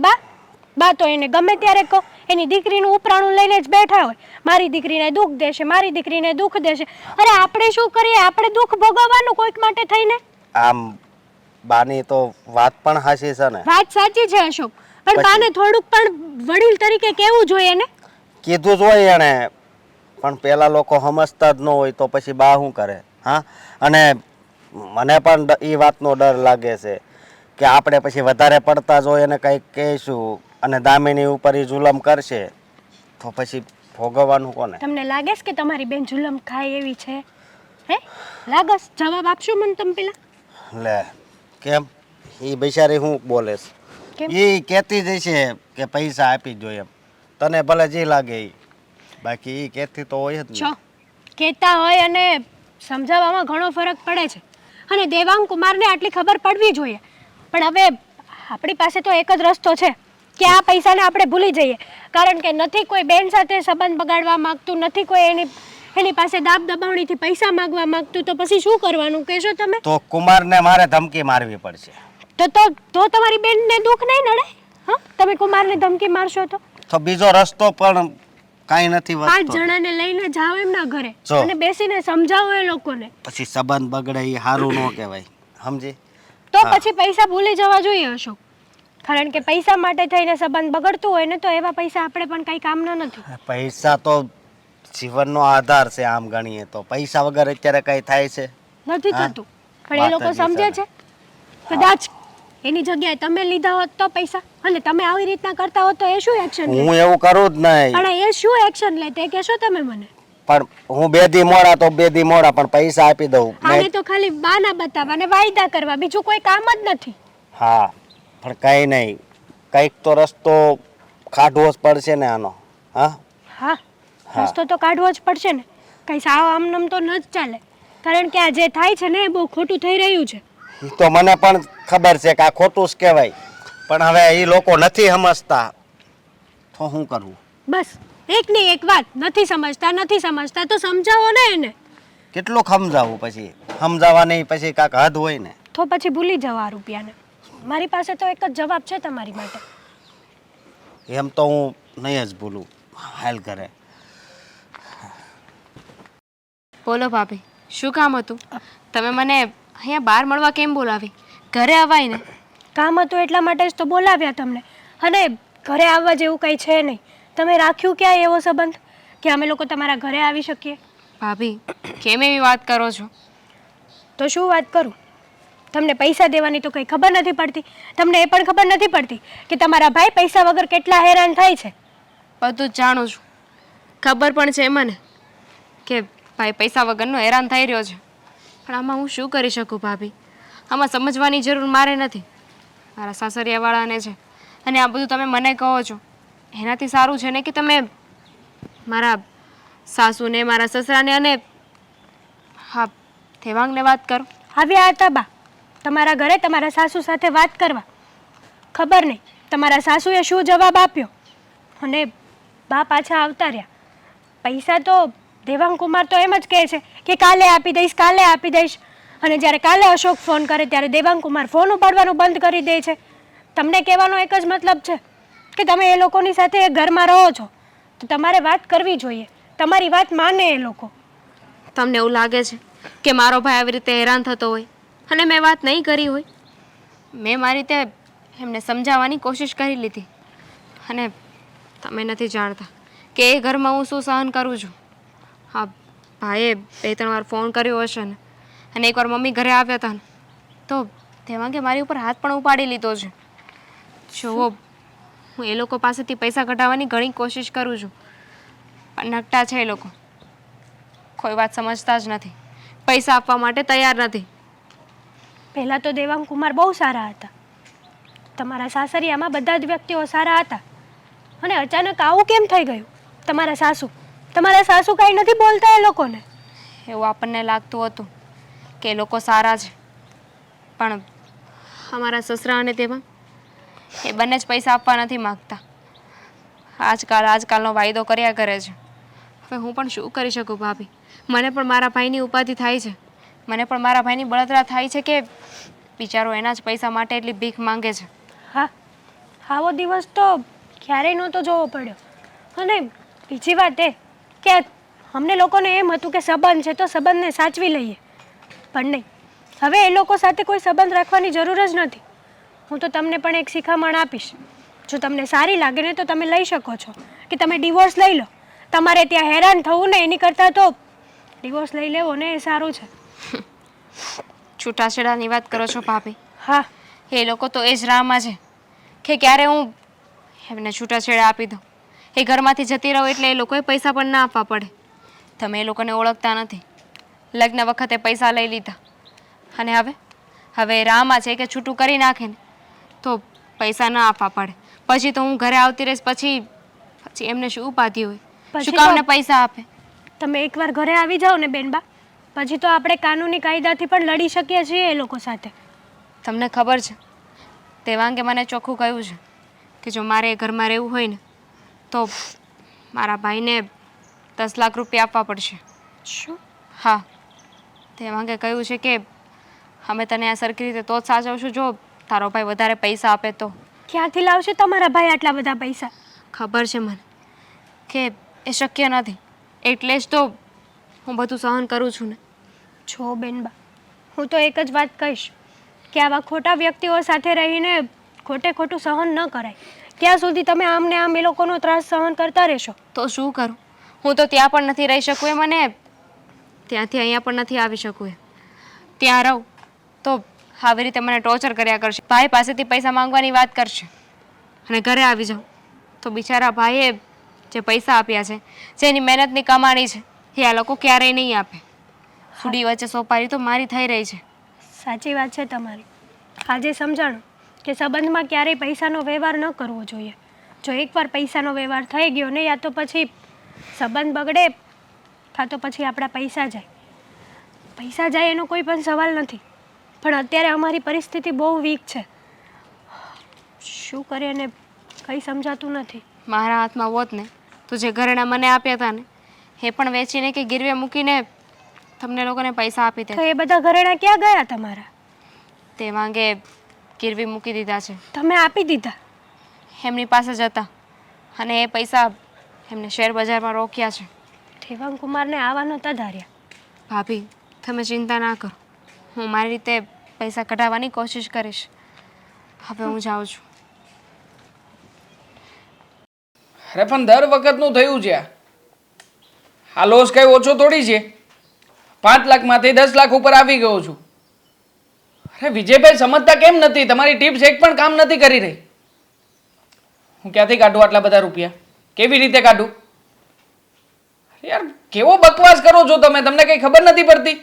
Speaker 4: બા તો એને ગમે ત્યારે કહો એની દીકરીનું ઉપરાણું લઈને જ બેઠા હોય, મારી દીકરીને દુઃખ દેશે, મારી દીકરીને દુઃખ દેશે. અરે આપણે શું કરીએ? આપણે દુઃખ ભોગવવાનું કોઈક માટે થઈને.
Speaker 5: આમ બાની તો વાત પણ હાચી છે ને.
Speaker 4: વાત સાચી છે અશોક, પણ બાને થોડુંક પણ વડીલ તરીકે કહેવું જોઈએ ને.
Speaker 5: કીધું જ હોય એણે, પણ પેલા લોકો સમજતા જ ન હોય તો પછી બા શું કરે? હા અને મને પણ એ વાતનો ડર લાગે છે કે આપણે પછી વધારે પડતા જ હોય એને કંઈક કહીશું અને દામિની ઉપર એ જુલમ કરશે તો પછી ભોગવવાનું કોને?
Speaker 4: તમને લાગે છે કે તમારી બેન જુલમ ખાય એવી છે? હે લાગસ? જવાબ આપશો મને તમે પેલા?
Speaker 5: લે કેમ? એ બિચારી શું બોલે છે? એ કહેતી જ છે કે પૈસા આપી જ જોઈએ એમ. તને ભલે જે લાગે એ, બાકી એ કહેતી તો હોય જ
Speaker 4: છો
Speaker 5: ને.
Speaker 4: કહેતા હોય અને સમજાવવામાં ઘણો ફરક પડે છે. અને દેવાંગ કુમારને આટલી ખબર પડવી જોઈએ. પણ હવે આપણી પાસે તો એક જ રસ્તો છે કે આ પૈસાને આપણે ભૂલી જઈએ. કારણ કે નથી કોઈ બેન સાથે સંબંધ બગાડવા માંગતું, નથી કોઈ એની પાસે દાબ દબાવણીથી પૈસા માંગવા માંગતું. તો પછી શું કરવાનું કહેશો તમે?
Speaker 5: તો કુમારને મારે ધમકી મારવી પડશે.
Speaker 4: તો તમારી બેનને દુઃખ નહીં નડે? હા તમે કુમારને ધમકી મારશો તો
Speaker 5: બીજો રસ્તો પણ કાંઈ નથી
Speaker 4: 5
Speaker 5: વધતો.
Speaker 4: જણાને લઈને જાઓ એમના ઘરે
Speaker 5: જો.
Speaker 4: અને બેસીને સમજાવો એ લોકોને.
Speaker 5: પછી સંબંધ બગડે એ સારું ન કહેવાય, સમજી?
Speaker 4: તો પછી પૈસા ભૂલી જવા જોઈએ અશોક. કારણ કે પૈસા માટે થઈને સંબંધ બગડતું હોય ને તો એવા પૈસા આપણે પણ કઈ કામના નથી.
Speaker 5: પૈસા તો જીવનનો આધાર છે, આમ ગણીએ તો. પૈસા વગર અત્યારે કઈ થાય છે?
Speaker 4: નથી
Speaker 5: હા.
Speaker 4: થતું. પણ એ લોકો
Speaker 5: વાત જ
Speaker 4: સમજે છે. કદાચ એની જગ્યાએ તમે લીધા હોત તો પૈસા અને તમે આવી રીતના કરતા હોત તો એ શું એક્શન લે?
Speaker 5: હું એવું કરું જ નહીં.
Speaker 4: પણ એ શું એક્શન લે તે કહેશો તમે મને?
Speaker 5: પણ હું 2 દી મોડા તો 2 દી મોડા, પણ પૈસા આપી દઉં.
Speaker 4: આને તો ખાલી બાના બતાવવા અને વાયદા કરવા, બીજું કોઈ કામ જ નથી.
Speaker 5: હા, પણ કઈ નહીં, કંઈક તો રસ્તો કાઢવો જ પડશે ને આનો. હા,
Speaker 4: હા,
Speaker 5: હા.
Speaker 4: રસ્તો તો કાઢવો જ પડશે ને. કઈ સાવ આમનામ તો ન જ ચાલે. કારણ કે આ જે થાય છે ને એ બહુ ખોટું થઈ રહ્યું છે.
Speaker 5: એ તો મને પણ ખબર છે કે આ ખોટું જ કહેવાય, પણ હવે એ લોકો નથી સમજતા તો શું કરવું?
Speaker 4: બસ એકની એક વાત, નથી સમજતા તો સમજાવો ને એને.
Speaker 5: કેટલું સમજાવવું? પછી સમજાવવા નહીં, પછી કાંક હદ હોય ને.
Speaker 4: તો પછી ભૂલી જાઓ આ રૂપિયાને. મારી પાસે તો એક જ જવાબ છે તમારી માટે.
Speaker 5: એમ તો હું નહીં જ ભૂલું. હાલ ઘરે.
Speaker 2: બોલો ભાભી, શું કામ હતું? તમે મને અહીંયા બહાર મળવા કેમ બોલાવી? ઘરે અવાય ને.
Speaker 4: કામ હતું એટલા માટે જ તો બોલાવ્યા તમને. અને ઘરે આવવા જેવું કંઈ છે નહીં. તમે રાખ્યું ક્યાં એવો સંબંધ કે અમે લોકો તમારા ઘરે આવી શકીએ?
Speaker 2: ભાભી, કેમ એવી વાત કરો છો?
Speaker 4: તો શું વાત કરું? તમને પૈસા દેવાની તો કંઈ ખબર નથી પડતી. તમને એ પણ ખબર નથી પડતી કે તમારા ભાઈ પૈસા વગર કેટલા હેરાન થાય છે.
Speaker 2: બધું જ જાણું છું. ખબર પણ છે મને કે ભાઈ પૈસા વગરનો હેરાન થઈ રહ્યો છે. પણ આમાં હું શું કરી શકું ભાભી? આમાં સમજવાની જરૂર મારે નથી, મારા સાસરિયાવાળાને છે. અને આ બધું તમે મને કહો છો એનાથી સારું છે ને કે તમે મારા સાસુને, મારા સસરાને અને હા દેવાંગને વાત કરો.
Speaker 4: આવ્યા હતા બા તમારા ઘરે તમારા સાસુ સાથે વાત કરવા. ખબર નહીં તમારા સાસુએ શું જવાબ આપ્યો અને બા પાછા આવતા રહ્યા. પૈસા તો દેવાંગ કુમાર તો એમ જ કહે છે કે કાલે આપી દઈશ. અને જ્યારે કાલે અશોક ફોન કરે ત્યારે દેવાંગ કુમાર ફોન ઉપાડવાનું બંધ કરી દે છે. તમને કહેવાનો એક જ મતલબ છે કે તમે એ લોકોની સાથે એ ઘરમાં રહો છો તો તમારે વાત કરવી જોઈએ. તમારી વાત માને એ લોકો.
Speaker 2: તમને એવું લાગે છે કે મારો ભાઈ આવી રીતે હેરાન થતો હોય અને મેં વાત નહીં કરી હોય? મેં મારી રીતે એમને સમજાવવાની કોશિશ કરી લીધી. અને તમે નથી જાણતા કે એ ઘરમાં હું શું સહન કરું છું. હા, ભાઈએ 2-3 વાર ફોન કર્યો હશે ને, અને એકવાર મમ્મી ઘરે આવ્યા હતા ને તો દેવાંગે મારી ઉપર હાથ પણ ઉપાડી લીધો છે. જુઓ, હું એ લોકો પાસેથી પૈસા કઢાવવાની ઘણી કોશિશ કરું છું, પણ નકટા છે એ લોકો. કોઈ વાત સમજતા જ નથી, પૈસા આપવા માટે તૈયાર નથી.
Speaker 4: પહેલાં તો દેવાંગ કુમાર બહુ સારા હતા. તમારા સાસરિયામાં બધા જ વ્યક્તિઓ સારા હતા. અને અચાનક આવું કેમ થઈ ગયું? તમારા સાસુ કાંઈ નથી બોલતા એ લોકોને?
Speaker 2: એવું આપણને લાગતું હતું કે એ લોકો સારા છે, પણ અમારા સસરા અને તેમાં એ બંને જ પૈસા આપવા નથી માગતા. આજકાલનો વાયદો કર્યા કરે છે. હવે હું પણ શું કરી શકું ભાભી? મને પણ મારા ભાઈની ઉપાધિ થાય છે. મને પણ મારા ભાઈની બળતરા થાય છે કે બિચારો એના જ પૈસા માટે એટલી ભીખ માંગે છે.
Speaker 4: હા, આવો દિવસ તો ક્યારેય નહોતો જોવો પડ્યો. અને બીજી વાત એ કે અમને લોકોને એમ હતું કે સંબંધ છે તો સંબંધને સાચવી લઈએ, પણ નહીં. હવે એ લોકો સાથે કોઈ સંબંધ રાખવાની જરૂર જ નથી. હું તો તમને પણ એક શિખામણ આપીશ. જો તમને સારી લાગે ને તો તમે લઈ શકો છો કે તમે ડિવોર્સ લઈ લો. તમારે ત્યાં હેરાન થવું ને એની કરતાં તો ડિવોર્સ લઈ લેવો ને એ સારું છે.
Speaker 2: છૂટાછેડાની વાત કરો છો ભાભી?
Speaker 4: હા,
Speaker 2: એ લોકો તો એ જ રાહમાં છે કે ક્યારે હું એમને છૂટાછેડા આપી દઉં. એ ઘરમાંથી જતી રહો એટલે એ લોકોએ પૈસા પણ ના આપવા પડે. તમે એ લોકોને ઓળખતા નથી. લગ્ન વખતે પૈસા લઈ લીધા અને હવે રાહમાં છે કે છૂટું કરી નાખે ને તો પૈસા ના આપવા પડે. પછી તો હું ઘરે આવતી રહીશ, પછી એમને શું ઉપાધિ હોય?
Speaker 4: પછી
Speaker 2: શું કામને
Speaker 4: તો-
Speaker 2: પૈસા આપે?
Speaker 4: તમે એકવાર ઘરે આવી જાઓ ને બેનબા, પછી તો આપણે કાનૂની કાયદાથી પણ લડી શકીએ છીએ એ લોકો સાથે.
Speaker 2: તમને ખબર છે દેવાંગે મને ચોખ્ખું કહ્યું છે કે જો મારે એ ઘરમાં રહેવું હોય ને તો મારા ભાઈને 10 લાખ રૂપિયા આપવા પડશે.
Speaker 4: શું?
Speaker 2: હા, દેવાંગે કહ્યું છે કે અમે તને આ સરખી રીતે તો જ સાચવશું જો તારો ભાઈ વધારે પૈસા આપે તો.
Speaker 4: ક્યાંથી લાવશે તમારા ભાઈ આટલા બધા પૈસા?
Speaker 2: ખબર છે મને કે એ શક્ય નથી. એટલે જ તો હું બધું સહન કરું છું ને.
Speaker 4: છો બેનબા, હું તો એક જ વાત કહીશ કે આવા ખોટા વ્યક્તિઓ સાથે રહીને ખોટે ખોટું સહન ન કરાય. ક્યાં સુધી તમે આમને આમ એ લોકોનો ત્રાસ સહન કરતા રહેશો?
Speaker 2: તો શું કરું? હું તો ત્યાં પણ નથી રહી શકું એમ, અને ત્યાંથી અહીંયા પણ નથી આવી શકું એમ. ત્યાં રહું તો આવી રીતે મને ટોર્ચર કર્યા કરશે, ભાઈ પાસેથી પૈસા માંગવાની વાત કરશે, અને ઘરે આવી જાઉં તો બિચારા ભાઈએ જે પૈસા આપ્યા છે, જેની મહેનતની કમાણી છે, એ આ લોકો ક્યારેય નહીં આપે. સુડી વચ્ચે સોપારી તો મારી થઈ રહી છે.
Speaker 4: સાચી વાત છે તમારી. આજે સમજાણું કે સંબંધમાં ક્યારેય પૈસાનો વ્યવહાર ન કરવો જોઈએ. જો એકવાર પૈસાનો વ્યવહાર થઈ ગયો ને, યા તો પછી સંબંધ બગડે, કાં તો પછી આપણા પૈસા જાય. પૈસા જાય એનો કોઈ પણ સવાલ નથી, પણ અત્યારે અમારી પરિસ્થિતિ બહુ વીક છે. શું કરીએ ને કંઈ સમજાતું નથી.
Speaker 2: મારા હાથમાં હોત ને તો જે ઘરેણા મને આપ્યા હતા ને એ પણ વેચીને કે ગીરવે મૂકીને તમને લોકોને પૈસા આપી દે.
Speaker 4: તો એ બધા ઘરેણા ક્યાં ગયા તમારા?
Speaker 2: તે માંગે ગીરવી મૂકી દીધા છે.
Speaker 4: તમે આપી દીધા?
Speaker 2: એમની પાસે જ હતા, અને એ પૈસા એમને શેર બજારમાં રોક્યા છે.
Speaker 4: દેવાંગ કુમારને આવા નહોતા ધાર્યા.
Speaker 2: ભાભી, તમે ચિંતા ના કરો, હું મારી રીતે પૈસા કઢાવવાની કોશિશ કરીશ. હવે હું જાઉં છું.
Speaker 1: અરે પણ દર વખતનું થયું છે આ લોસ કઈ ઓછો થોડી છે. 5 લાખમાંથી 10 લાખ ઉપર આવી ગયો છું. અરે વિજયભાઈ સમજતા કેમ નથી? તમારી ટિપ્સ એક પણ કામ નથી કરી રહી. હું ક્યાંથી કાઢું આટલા બધા રૂપિયા? કેવી રીતે કાઢું? યાર કેવો બકવાસ કરો છો તમે, તમને કઈ ખબર નથી પડતી?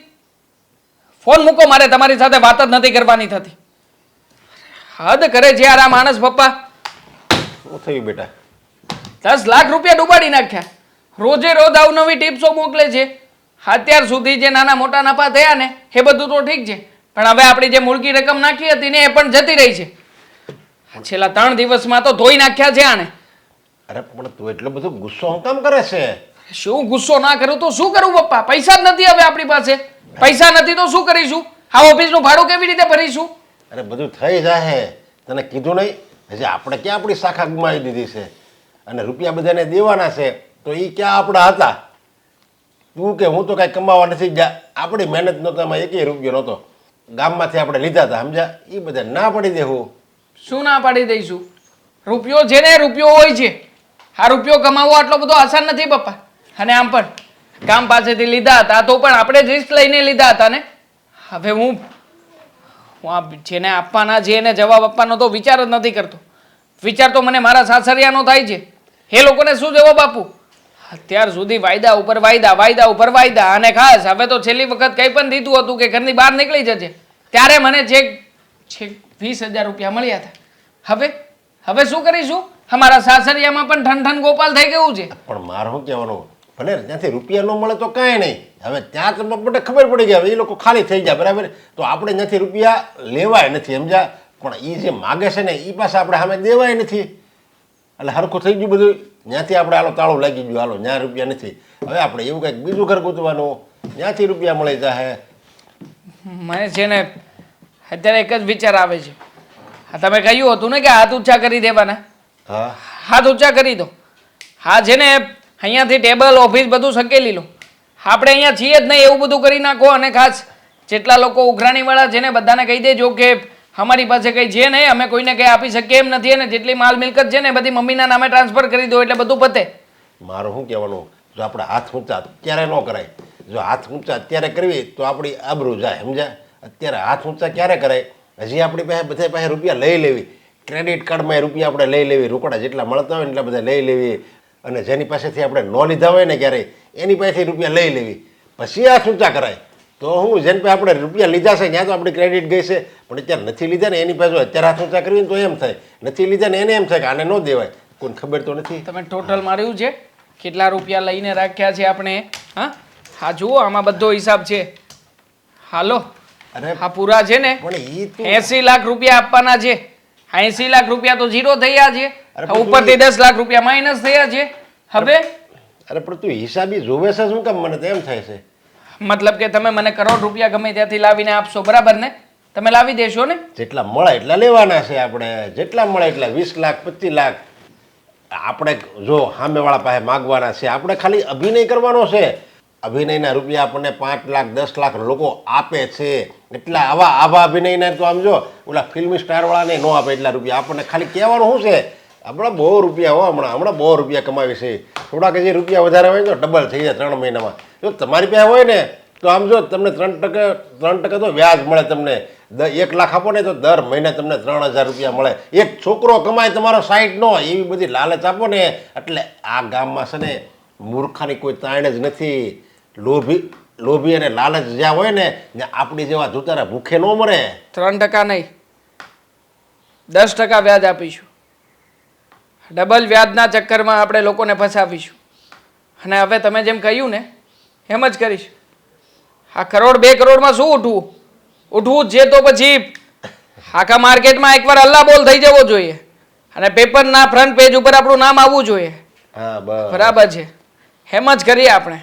Speaker 1: ફોન મૂકો, મારે તમારી સાથે વાત જ નથી કરવાની થતી. હદ કરે છે યાર આ માણસ. પપ્પા,
Speaker 7: શું થયું બેટા?
Speaker 1: 10 લાખ રૂપિયા ડૂબાડી નાખ્યા. રોજે રોજ અવનવી ટિપ્સો મોકલે છે. અત્યાર સુધી જે નાના મોટા નફા થયા ને એ બધું તો ઠીક છે, પણ હવે આપણી જે મૂળકી રકમ નાખી હતી ને એ પણ જતી રહી છે. છેલ્લા 3 દિવસમાં તો ધોઈ નાખ્યા છે આને.
Speaker 7: અરે પણ તું એટલો બધો ગુસ્સો હું કામ કરે છે?
Speaker 1: શું ગુસ્સો ના કરું તો શું કરું પપ્પા? પૈસા જ નથી હવે આપણી પાસે. પૈસા નથી તો શું કરીશું? આ ઓફિસનું ભાડું કેવી રીતે ભરીશું?
Speaker 7: અરે બધું થઈ જાય. તને કીધું નહીં? હજી આપણે ક્યાં આપણી શાખા ગુમાવી દીધી છે, અને રૂપિયા બધાને દેવાના છે, તો એ ક્યાં આપણા હતા? તું કે હું તો કાંઈ કમાવા નથી ગયા. આપણી મહેનત નહોતો, એમાં 1 રૂપિયો નહોતો. ગામમાંથી આપણે લીધા હતા, સમજ્યા? એ બધા ના પડી દેવું.
Speaker 1: શું ના પાડી દઈશું? રૂપિયો છે ને રૂપિયો હોય છે. આ રૂપિયો કમાવવો આટલો બધો આસાન નથી પપ્પા. અને આમ પણ ગામ પાસેથી લીધા હતા તો પણ આપણે રિસ્ક લઈને લીધા હતા ને. હવે હું આ જેને આપવાના છે એને જવાબ આપવાનો તો વિચાર જ નથી કરતો. વિચાર તો મને મારા સાસરિયાનો થાય છે. એ લોકોને શું જવાબ આપું? અત્યાર સુધી વાયદા ઉપર વાયદા, વાયદા ઉપર વાયદા, અને ખાસ હવે તો છેલ્લી વખત કંઈ પણ દીધું હતું કે ઘરની બહાર નીકળી જજે ત્યારે મને છેક 20,000 રૂપિયા મળ્યા હતા. હવે શું કરીશું? અમારા સાસરિયામાં પણ ઠન ઠન ગોપાલ થઈ ગયું છે.
Speaker 7: પણ મારે શું કહેવાનું, ભલે ત્યાંથી રૂપિયા ન મળે તો કાંઈ નહીં. હવે ત્યાં તો મને ખબર પડી ગઈ, હવે એ લોકો ખાલી થઈ જાય, બરાબર? તો આપણે ત્યાંથી રૂપિયા લેવાય નથી, સમજ્યા? પણ એ જે માગે છે ને એ પાસે આપણે સામે દેવાય નથી. એટલે હરખું થઈ ગયું બધું. ત્યાંથી આપણે હાલો તાળું લાગી ગયું, હાલો ત્યાં રૂપિયા નથી. હવે આપણે એવું કંઈક બીજું ઘર ગોતવાનું, ત્યાંથી રૂપિયા મળી જાય.
Speaker 1: મને છે ને અત્યારે એક જ વિચાર આવે છે. તમે કહ્યું હતું ને કે હાથ ઊંચા કરી દેવાના.
Speaker 7: હા,
Speaker 1: હાથ ઊંચા કરી દો. હા છે ને અહીંયાથી ટેબલ ઓફિસ બધું સંકેલી લો. આપણે અહીંયા છીએ જ નહીં એવું બધું કરી નાખો. અને ખાસ જેટલા લોકો ઉઘરાણીવાળા છે ને બધાને કહી દેજો કે અમારી પાસે કંઈ છે નહીં, અમે કોઈને કંઈ આપી શકીએ એમ નથી, અને જેટલી માલ મિલકત છે ને બધી મમ્મીના નામે ટ્રાન્સફર કરી દો એટલે બધું પતે.
Speaker 7: મારું શું કહેવાનું, જો આપણે હાથ ઊંચા અત્યારે ન કરાય. જો હાથ ઊંચા અત્યારે કરવી તો આપણી આબરૂ જાય, સમજ્યા? અત્યારે હાથ ઊંચા ક્યારે કરાય? હજી આપણી પાસે બધા પાસે રૂપિયા લઈ લેવી, ક્રેડિટ કાર્ડમાં રૂપિયા આપણે લઈ લેવી, રોકડા જેટલા મળતા હોય ને એટલા બધા લઈ લેવી, અને જેની પાસેથી આપણે ન લીધા હોય ને ક્યારેય એની પાસેથી રૂપિયા લઈ લેવી, પછી હાથ ઊંચા કરાય. તો હું જેની પાસે આપણે રૂપિયા લીધા છે ત્યાં તો આપણી ક્રેડિટ ગઈ છે, પણ અત્યારે નથી લીધા ને એની પાસે અત્યારે હાથ ઊંચા કરવી ને તો એમ થાય, નથી લીધા ને એને એમ થાય કે આને ન દેવાય. કોઈને ખબર તો નથી.
Speaker 1: તમે ટોટલ માર્યું છે કેટલા રૂપિયા લઈને રાખ્યા છે આપણે? હા જુઓ, આમાં બધો હિસાબ છે. હાલો,
Speaker 7: અરે
Speaker 1: આ પૂરા છે ને
Speaker 7: પણ ઈ તો
Speaker 1: 80 લાખ રૂપિયા આપવાના છે. 80 લાખ રૂપિયા તો ઝીરો થયા છે.
Speaker 7: અરે પણ
Speaker 1: ઉપરથી 10 લાખ રૂપિયા માઇનસ થયા છે. હવે
Speaker 7: અરે પણ તું હિસાબી જોવે છે શું કામ? મને તો એમ થાય છે.
Speaker 1: મતલબ કે તમે મને કરોડ રૂપિયા ગમે ત્યાંથી લાવીને આપશો, બરાબર ને? તમે લાવી દેશો ને?
Speaker 7: જેટલા મળે એટલા લેવાના છે આપણે. જેટલા મળે એટલા 20 લાખ 25 લાખ આપણે જો સામેવાળા પાસે માગવાના છે, આપણે ખાલી અભિનય કરવાનો છે. અભિનયના રૂપિયા આપણને 5 લાખ 10 લાખ લોકો આપે છે. એટલા આવા અભિનયના તો આમ જો ઓલા ફિલ્મી સ્ટારવાળાને ન આપે એટલા રૂપિયા. આપણને ખાલી કહેવાનું શું છે, આપણે બહુ રૂપિયા હો હમણાં બહુ રૂપિયા કમાવી છે. થોડાક જે રૂપિયા વધારે હોય તો ડબલ થઈ જાય 3 મહિનામાં. જો તમારી પાસે હોય ને તો આમ જો તમને 3% તો વ્યાજ મળે. તમને 1 લાખ આપો ને તો દર મહિને તમને 3000 રૂપિયા મળે. એક છોકરો કમાય તમારો 60 નો, એવી બધી લાલચ આપો ને. એટલે આ ગામમાં છે ને મૂર્ખાની કોઈ તાણ જ નથી. લોભી અને લાલચ જ્યાં હોય ને ત્યાં આપણી જેવા ધૂતારા ભૂખે ન મરે.
Speaker 1: 3% નહીં, 10% વ્યાજ આપીશું. ડબલ વ્યાજના ચક્કરમાં આપણે લોકોને ફસાવીશું. અને હવે તમે જેમ કહ્યું ને એમ જ કરીશું. આ કરોડ 2 કરોડમાં શું ઉઠવું જ છે તો પછી આખા માર્કેટમાં એકવાર અલ્લા બોલ થઈ જવો જોઈએ અને પેપરના ફ્રન્ટ પેજ ઉપર આપણું નામ આવવું જોઈએ.
Speaker 7: હા બસ
Speaker 1: બરાબર છે, એમ જ કરીએ આપણે.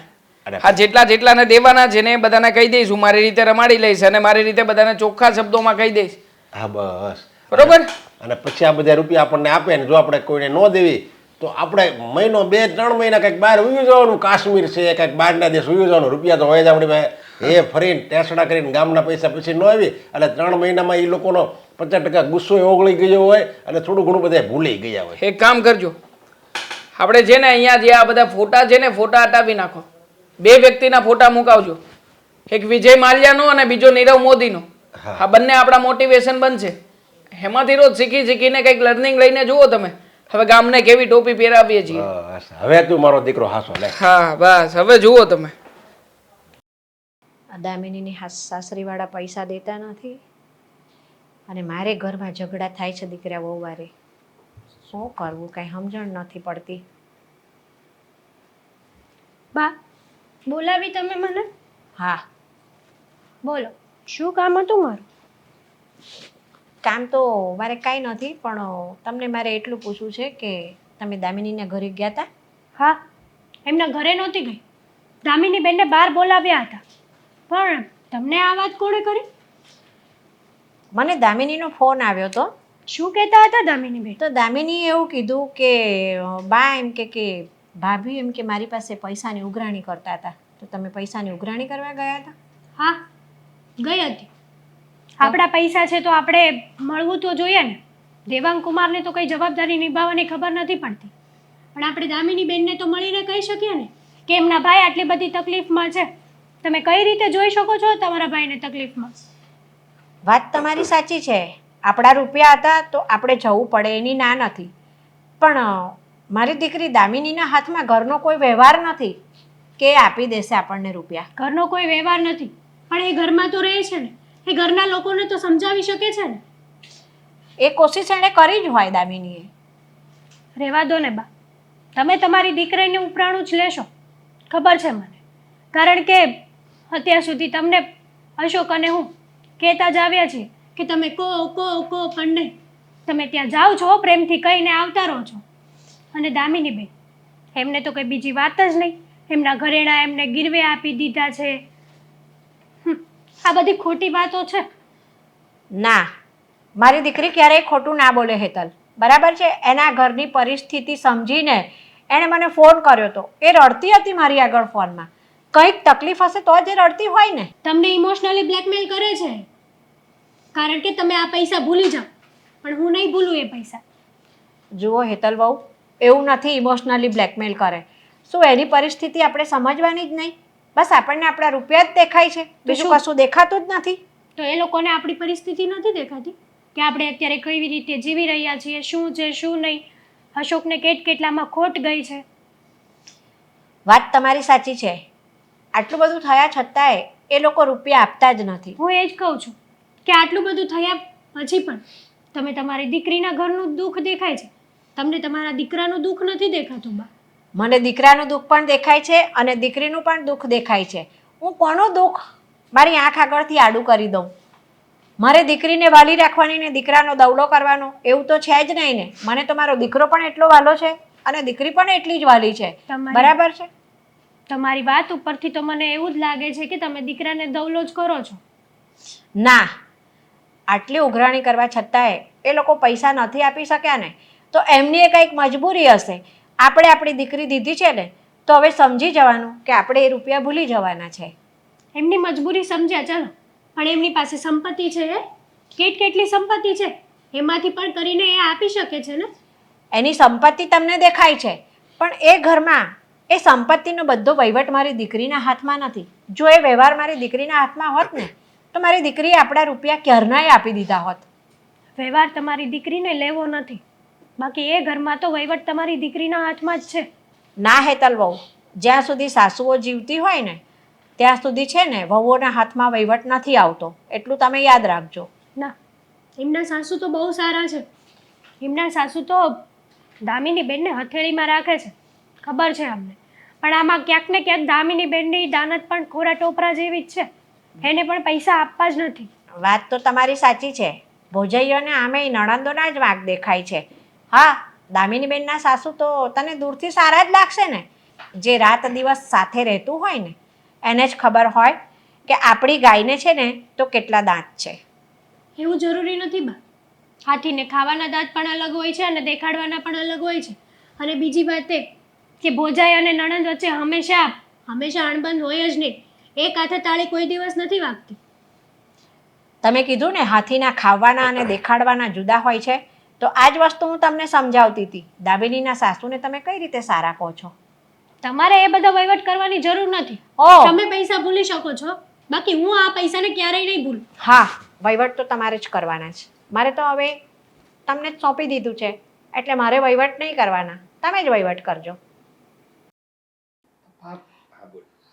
Speaker 1: આ જેટલાને દેવાના છે ને એ બધાને કહી દઈશું, મારી રીતે રમાડી લઈશ અને મારી રીતે બધાને ચોખ્ખા શબ્દોમાં કહી દઈશ.
Speaker 7: હા બસ
Speaker 1: બરોબર.
Speaker 7: અને પછી આ બધા રૂપિયા આપણને આપે ને જો આપણે કોઈને ન દેવી તો આપણે મહિનો 2-3 મહિના કંઈક બહાર ઉયું જવાનું, કાશ્મીર છે કંઈક બહારના દેશ ઉયું જવાનું. રૂપિયા તો હોય જ આપણી પાસે. એ ફરીને ટેસડા કરીને ગામના પૈસા પછી ન આવી એટલે 3 મહિનામાં એ લોકોનો 50% ગુસ્સો ઓગળી ગયો હોય અને થોડું ઘણું બધા ભૂલી ગયા હોય.
Speaker 1: એક કામ કરજો, આપણે છે ને અહીંયા જે આ બધા ફોટા છે ને ફોટા હટાવી નાખો. 2 વ્યક્તિના ફોટા મુકાવજો, એક વિજય માલ્યાનો અને બીજો નીરવ મોદીનો. આ બંને આપણા મોટિવેશન બનશે. એમાંથી રોજ શીખીને કંઈક લર્નિંગ લઈને જુઓ તમે. હવે ગામને કેવી ટોપી પહેરાવીએ છીએ.
Speaker 7: બસ હવે તું મારો દીકરો હાસો લે.
Speaker 1: હા બસ હવે જુઓ તમે.
Speaker 3: દામિનીની સાસરીવાળા પૈસા દેતા નથી અને મારે ઘરમાં ઝઘડા થાય છે દીકરા વહુ વારે. શું કરવું કાંઈ સમજણ નથી પડતી.
Speaker 4: બા બોલાવી તમે મને?
Speaker 3: હા
Speaker 4: બોલો, શું કામ હતું મારું?
Speaker 3: કામ તો મારે કાંઈ નથી, પણ તમને મારે એટલું પૂછવું છે કે તમે દામિનીના ઘરે ગયા હતા?
Speaker 4: હા, એમના ઘરે નહોતી ગઈ. દામિની બેનને બહાર બોલાવ્યા હતા. પણ તમને આ વાત કોણે કરી?
Speaker 3: મને દામિનીનો ફોન આવ્યો હતો.
Speaker 4: શું કહેતા હતા દામિની બેન?
Speaker 3: તો દામિનીએ એવું કીધું કે બા એમ કે ભાભી એમ કે મારી પાસે પૈસાની ઉઘરાણી કરતા હતા, તો તમે પૈસાની ઉઘરાણી કરવા ગયા હતા?
Speaker 4: હા ગઈ હતી. આપણા પૈસા છે તો આપણે મળવું તો જોઈએ ને. દેવાંગ કુમારને તો કઈ જવાબદારી નિભાવવાની ખબર નથી પડતી, પણ આપણે દામિની બેનને તો મળીને કહી શકીએ ને કે એમના ભાઈ આટલી બધી તકલીફમાં છે. તમે કઈ રીતે જોઈ શકો છો તમારા ભાઈને તકલીફમાં?
Speaker 3: વાત તમારી સાચી છે. આપણા રૂપિયા હતા તો આપણે જવું પડે એની ના નથી, પણ મારી દીકરી દામિનીના હાથમાં ઘરનો કોઈ વ્યવહાર નથી કે આપી દેશે આપણને રૂપિયા.
Speaker 4: ઘરનો કોઈ વ્યવહાર નથી, પણ એ ઘરમાં તો રહે છે ને. એ ઘરના લોકોને તો સમજાવી શકે છે ને.
Speaker 3: એ કોશિશ એણે કરી જ હોય દામિનીએ.
Speaker 4: રહેવા દો ને બા, તમે તમારી દીકરીને ઉપરાણું જ લેશો, ખબર છે મને. કારણ કે અત્યાર સુધી તમને અશોક અને હું કહેતા જ આવ્યા છીએ કે તમે કો પણ નહીં. તમે ત્યાં જાઓ છો, પ્રેમથી કહીને આવતા રહો છો. અને દામિની બેન એમને તો કંઈ બીજી વાત જ નહીં. એમના ઘરેણા એમને ગીરવે આપી દીધા છે. આ બધી ખોટી વાતો છે.
Speaker 3: ના, મારી દીકરી ક્યારેય ખોટું ના બોલે હેતલ, બરાબર છે. એના ઘરની પરિસ્થિતિ સમજીને એણે મને ફોન કર્યો હતો. એ રડતી હતી મારી આગળ ફોનમાં. કંઈક તકલીફ હશે તો જ એ રડતી હોય ને.
Speaker 4: તમને ઇમોશનલી બ્લેકમેલ કરે છે કારણ કે તમે આ પૈસા ભૂલી જાઓ, પણ હું નહીં ભૂલું એ પૈસા.
Speaker 3: જુઓ હેતલ બહુ, એવું નથી ઇમોશનલી બ્લેકમેલ કરે. શું એની પરિસ્થિતિ આપણે સમજવાની જ નહીં? બસ આપણને આપણા રૂપિયા જ દેખાય છે, બીજું કશું દેખાતું જ નથી.
Speaker 4: તો એ લોકોને આપણી પરિસ્થિતિ નથી દેખાતી કે આપણે અત્યારે કેવી રીતે જીવી રહ્યા છીએ, શું છે શું નહીં. અશોકને કેટલામાં ખોટ ગઈ છે.
Speaker 3: વાત તમારી સાચી છે. આટલું બધું થયા છતાંય એ લોકો રૂપિયા આપતા જ નથી.
Speaker 4: હું એ જ કહું છું કે આટલું બધું થયા પછી પણ તમે તમારી દીકરીના ઘરનું દુઃખ દેખાય છે, તમને તમારા દીકરાનું દુઃખ નથી દેખાતું બા?
Speaker 3: મને દીકરાનું દુઃખ પણ દેખાય છે અને દીકરીનું પણ દુઃખ દેખાય છે. હું કોનું દુઃખ મારી આંખ આગળથી આડું કરી દઉં? મારે દીકરીને વાલી રાખવાની ને દીકરાનો દવડો કરવાનો એવું તો છે જ નહીં ને. મને તો મારો દીકરો પણ એટલો વાલો છે અને દીકરી પણ એટલી જ વાલી છે, બરાબર છે.
Speaker 4: તમારી વાત ઉપરથી તો મને એવું જ લાગે છે કે તમે દીકરાને દવલો જ કરો છો.
Speaker 3: ના, આટલી ઉઘરાણી કરવા છતાંય એ લોકો પૈસા નથી આપી શક્યા ને. તો એમની એ કંઈક મજબૂરી હશે. આપણે આપણી દીકરી દીધી છે ને તો હવે સમજી જવાનું કે આપણે એ રૂપિયા ભૂલી જવાના છે.
Speaker 4: એમની મજબૂરી સમજ્યા ચાલો, પણ એમની પાસે સંપત્તિ છે કેટલી સંપત્તિ છે, એમાંથી પણ કરીને એ આપી શકે છે ને.
Speaker 3: એની સંપત્તિ તમને દેખાય છે, પણ એ ઘરમાં એ સંપત્તિનો બધો વહીવટ મારી દીકરીના હાથમાં નથી. જો એ વ્યવહાર મારી દીકરીના હાથમાં હોત ને તો મારી દીકરીએ આપણા રૂપિયા ક્યારનાય આપી દીધા હોત.
Speaker 4: વ્યવહાર તમારી દીકરીને લેવો નથી, બાકી એ ઘરમાં તો વહીવટ તમારી દીકરીના હાથમાં જ છે.
Speaker 3: ના હેતલ વહુ, જ્યાં સુધી સાસુઓ જીવતી હોય ને ત્યાં સુધી છે ને વહુઓના હાથમાં વહીવટ નથી આવતો, એટલું તમે યાદ રાખજો.
Speaker 4: ના, એમના સાસુ તો બહુ સારા છે. એમના સાસુ તો દામિની બેનને હથેળીમાં રાખે છે, ખબર છે અમને. પણ આમાં ક્યાંક ને ક્યાંક દામિની બેનની દાનત પણ કોરા ટોપરા જેવી જ છે. એને પણ પૈસા આપવા જ નથી.
Speaker 3: વાત તો તમારી સાચી છે. ભોજૈયોને આમે નણંદોના જ વાંક દેખાય છે. હા, દામિનીબેનના સાસુ તો તને દૂરથી સારા જ લાગશે ને. જે રાત દિવસ સાથે રહેતું હોય ને એને જ ખબર હોય કે આપણી ગાયને છે ને તો કેટલા દાંત છે.
Speaker 4: એવું જરૂરી નથી બા. હાથીને ખાવાના દાંત પણ અલગ હોય છે અને દેખાડવાના પણ અલગ હોય છે. અને બીજી વાત એ કે ભોજાઈ અને નણંદ વચ્ચે હંમેશા અણબંધ હોય જ નહીં. એક હાથે તાળી કોઈ દિવસ નથી વાગતી.
Speaker 3: તમે કીધું ને હાથીના ખાવાના અને દેખાડવાના જુદા હોય છે, તો આ જ વસ્તુ હું તમને સમજાવતી હતી. દામિનીના સાસુને તમે કઈ રીતે સારા કહો છો?
Speaker 4: તમારે એ બધો વહીવટ કરવાની જરૂર નથી.
Speaker 3: ઓહ!
Speaker 4: તમે પૈસા ભૂલી શકો છો, બાકી હું આ પૈસાને ક્યારેય નહીં ભૂલું.
Speaker 3: હા, વહીવટ તો તમારે જ કરવાના છે. મારે તો હવે તમને જ સોંપી દીધું છે, એટલે મારે વહીવટ નહીં કરવાના, તમે જ વહીવટ કરજો.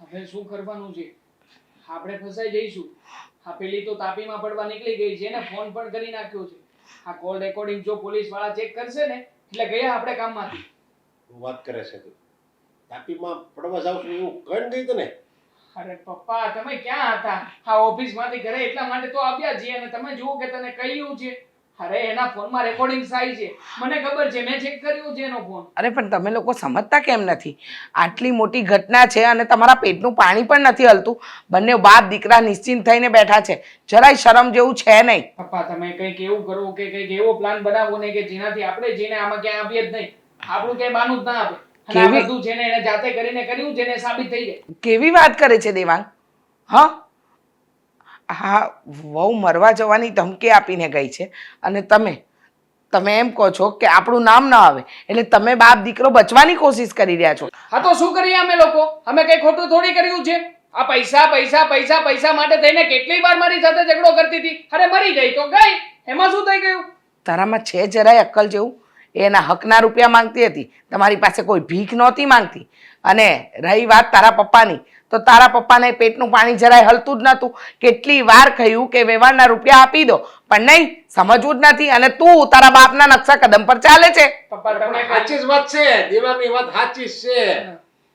Speaker 1: હવે શું કરવાનું છે? આપણે ફસાઈ જઈશું. હા, પેલી તો તાપીમાં પડવા નીકળી ગઈ છે ને ફોન પણ કરી નાખ્યો છે. આ કોલ રેકોર્ડિંગ જો પોલીસ વાળા ચેક કરશે ને એટલે ગયા આપણે કામમાંથી.
Speaker 7: શું વાત કરે છે તું? તાપીમાં પડવા જાવ છું એવું કઈ ગઈ તને?
Speaker 1: અરે પપ્પા, તમે ક્યાં હતા? હા, ઓફિસમાંથી ઘરે એટલા માટે તો આવ્યા છીએ અને તમે જુઓ કે તને કહ્યું છે. અરે એના ફોનમાં રેકોર્ડિંગ થાય છે, મને ખબર છે, મેં ચેક કર્યો છે એનો ફોન.
Speaker 6: અરે પણ તમે લોકો સમજતા કેમ નથી? આટલી મોટી ઘટના છે અને તમારા પેટનું પાણી પણ નથી હલતું. બંને બાપ દીકરા નિશ્ચિંત થઈને બેઠા છે, જરાય શરમ જેવું છે નહીં.
Speaker 1: પપ્પા, તમે કંઈક એવું કરો કે કંઈક એવો પ્લાન બનાવો ને કે જેનાથી આપણે જઈને આમાં ક્યાં આવીએ જ નહીં. આપણું ક્યાંય બાનું જ ના આવે. અને આ બધું છે ને એને જાતે કરીને કર્યું છે ને સાબિત થઈ જાય.
Speaker 6: કેવી વાત કરે છે દેવાંગ? હા, વહુ મરવા જવાની ધમકી આપીને ગઈ છે અને તમે એમ કહો છો કે આપણું નામ ના આવે, એટલે તમે બાપ દીકરો બચવાની કોશિશ કરી રહ્યા છો.
Speaker 1: હા, તો શું કરીએ અમે લોકો? અમે કઈ ખોટું થોડી કર્યું છે? આ પૈસા પૈસા પૈસા પૈસા માટે થઈને કેટલી વાર મારી સાથે ઝઘડો કરતી હતી. અરે મરી ગઈ તો ગઈ, એમાં શું થઈ ગયું?
Speaker 6: તારામાં છે જરાય અક્કલ જેવું? એના હકના રૂપિયા માંગતી હતી, તમારી પાસે કોઈ ભીખ નહોતી માંગતી. અને રહી વાત તારા પપ્પાની, તો તારા પપ્પાને પેટનું પાણી જરાય હલતું જ નહોતું. કેટલી વાર કહ્યું કે વ્યવહારના રૂપિયા આપી દો, પણ નહીં, સમજવું જ નથી. અને તું તારા બાપના નકશા કદમ પર ચાલે છે.
Speaker 1: પપ્પા, તમે
Speaker 7: સાચી જ વાત છે, દેવાની વાત સાચી જ છે,